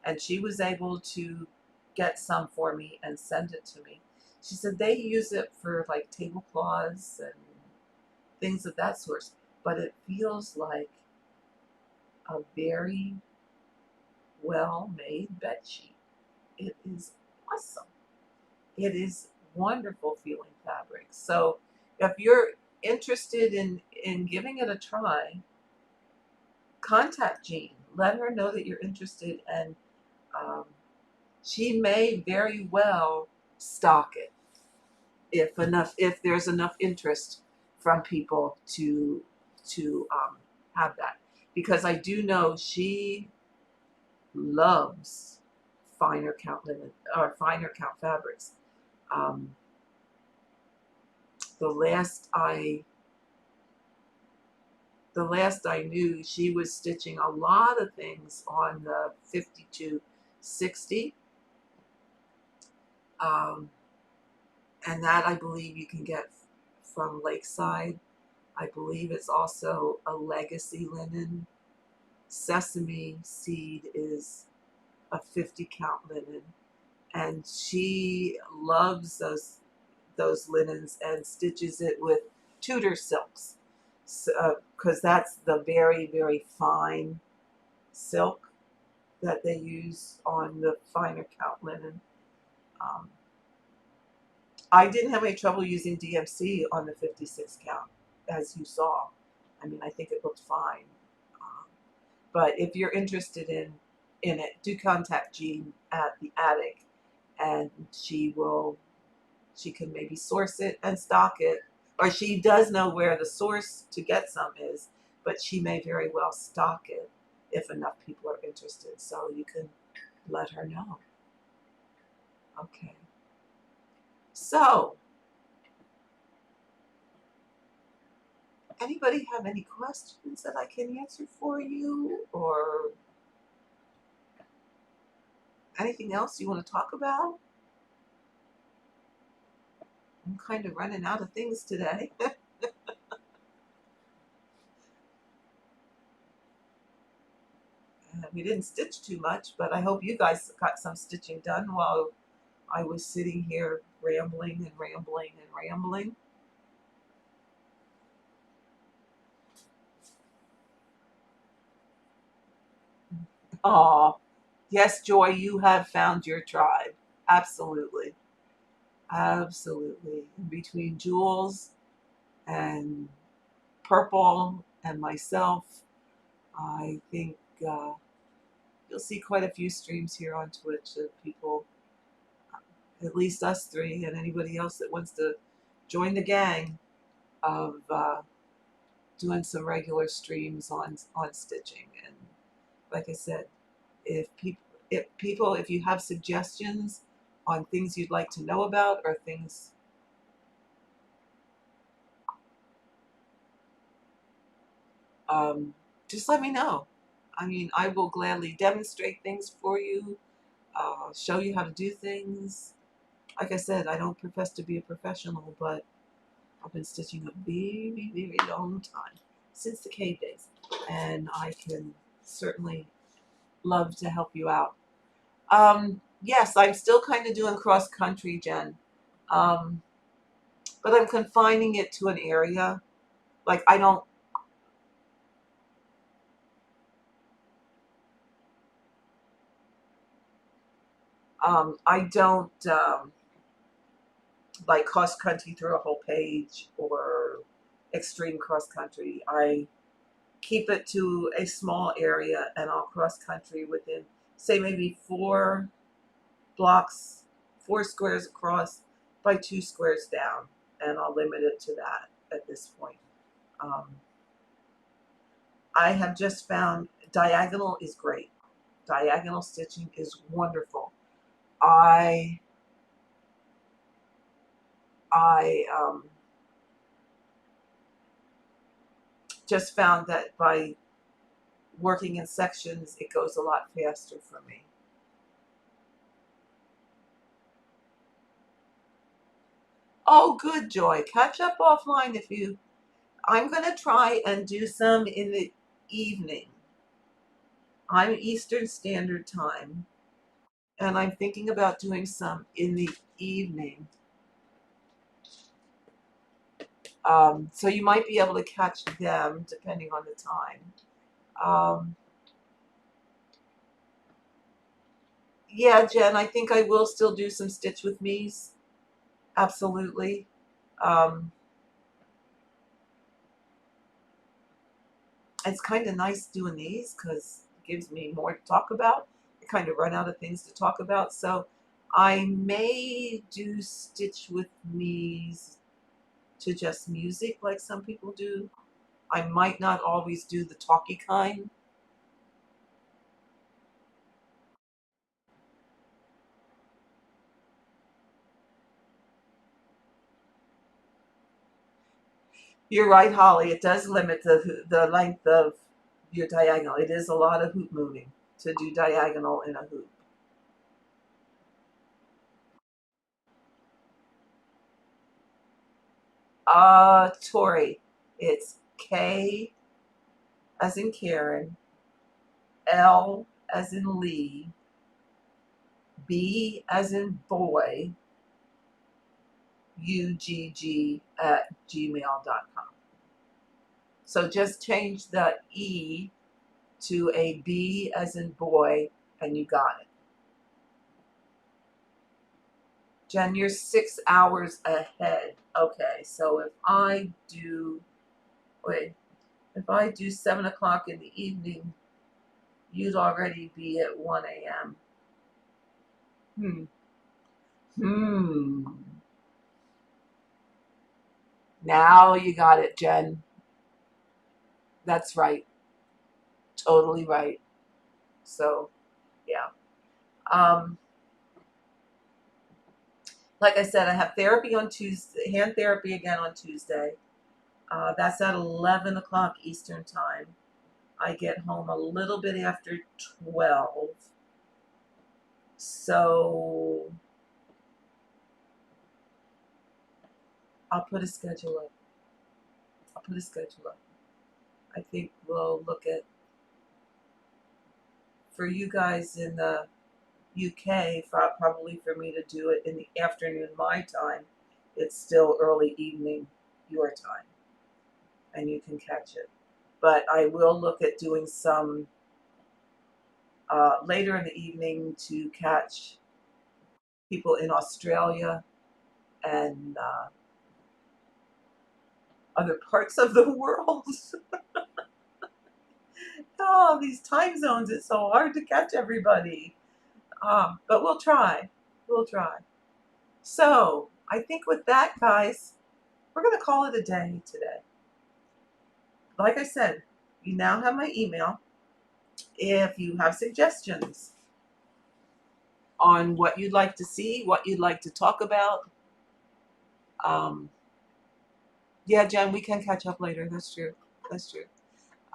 and she was able to get some for me and send it to me. She said they use it for like tablecloths and things of that sort, but it feels like a very well-made bed sheet. It is awesome. It is wonderful feeling fabric. So if you're interested in giving it a try, contact Jean. Let her know that you're interested, and she may very well stock it. if there's enough interest from people to have that, because I do know she loves finer count linen or finer count fabrics. Um, the last I the last I knew, she was stitching a lot of things on the 5260, and that I believe you can get from Lakeside. I believe it's also a legacy linen. Sesame seed is a 50 count linen, and she loves those linens and stitches it with Tudor silks, because that's the very, very fine silk that they use on the finer count linen. Um, I didn't have any trouble using DMC on the 56 count, as you saw. I mean, I think it looked fine. Um, but if you're interested in it, do contact Jean at the attic, and she can maybe source it and stock it, or she does know where the source to get some is, but she may very well stock it if enough people are interested. So you can let her know. Okay. So, anybody have any questions that I can answer for you, or anything else you want to talk about? I'm kind of running out of things today. We didn't stitch too much, but I hope you guys got some stitching done while I was sitting here rambling and rambling and rambling. Aw, yes, Joy, you have found your tribe. Absolutely. Absolutely. Between Jules and Purple and myself, I think you'll see quite a few streams here on Twitch of people, at least us three, and anybody else that wants to join the gang of doing some regular streams on stitching. And like I said, if you have suggestions on things you'd like to know about, or things, just let me know. I mean, I will gladly demonstrate things for you, show you how to do things. Like I said, I don't profess to be a professional, but I've been stitching a very, very long time, since the cave days, and I can certainly love to help you out. Yes, I'm still kind of doing cross country, Jen, but I'm confining it to an area. Like I don't like cross country through a whole page or extreme cross country. I keep it to a small area, and I'll cross country within, say, maybe 4 blocks, 4 squares across by 2 squares down, and I'll limit it to that at this point. Um, I have just found diagonal is great. Diagonal stitching is wonderful. I I just found that by working in sections, it goes a lot faster for me. Oh, good, Joy. Catch up offline if you. I'm going to try and do some in the evening. I'm Eastern Standard Time, and I'm thinking about doing some in the evening. So you might be able to catch them depending on the time. Yeah, Jen, I think I will still do some Stitch with Me's. Absolutely. Um, it's kind of nice doing these because it gives me more to talk about. I kind of run out of things to talk about. So I may do Stitch with Me's to just music like some people do. I might not always do the talky kind. You're right, Holly. It does limit the length of your diagonal. It is a lot of hoop moving to do diagonal in a hoop. Tori, it's K as in Karen, L as in Lee, B as in boy, UGG at gmail.com. So just change the E to a B as in boy, and you got it. Jen, you're 6 hours ahead. Okay, so if I do 7 o'clock in the evening, you'd already be at 1 a.m. Hmm. Hmm. Now you got it, Jen. That's right. Totally right. So, yeah. Um, like I said, I have therapy on Tuesday, hand therapy again on Tuesday. That's at 11 o'clock Eastern Time. I get home a little bit after 12. So I'll put a schedule up. I'll put a schedule up. I think we'll look at, for you guys in the UK, probably for me to do it in the afternoon my time. It's still early evening your time, and you can catch it. But I will look at doing some later in the evening to catch people in Australia and other parts of the world. Oh, these time zones, it's so hard to catch everybody. But we'll try. We'll try. So I think with that, guys, we're going to call it a day today. Like I said, you now have my email. If you have suggestions on what you'd like to see, what you'd like to talk about, um, yeah, Jen, we can catch up later. That's true. That's true.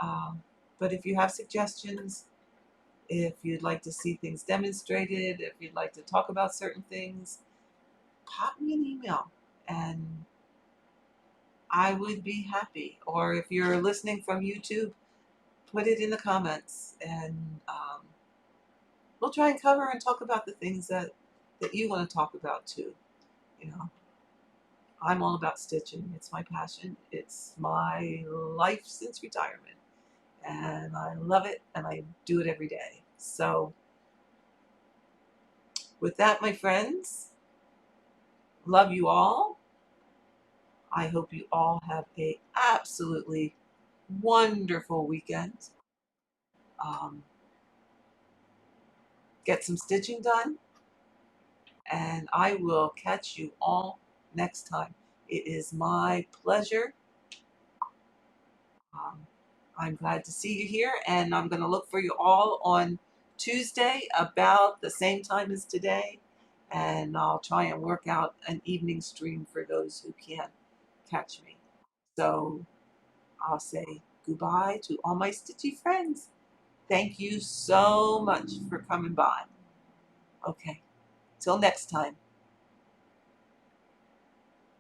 Um, but if you have suggestions, if you'd like to see things demonstrated, if you'd like to talk about certain things, pop me an email and I would be happy. Or if you're listening from YouTube, put it in the comments and we'll try and cover and talk about the things that you want to talk about too. You know, I'm all about stitching. It's my passion. It's my life since retirement. And I love it and I do it every day. So with that, my friends, love you all. I hope you all have a absolutely wonderful weekend. Um, get some stitching done, and I will catch you all next time. It is my pleasure. Um, I'm glad to see you here, and I'm going to look for you all on Tuesday about the same time as today, and I'll try and work out an evening stream for those who can't catch me. So I'll say goodbye to all my stitchy friends. Thank you so much for coming by. Okay, till next time.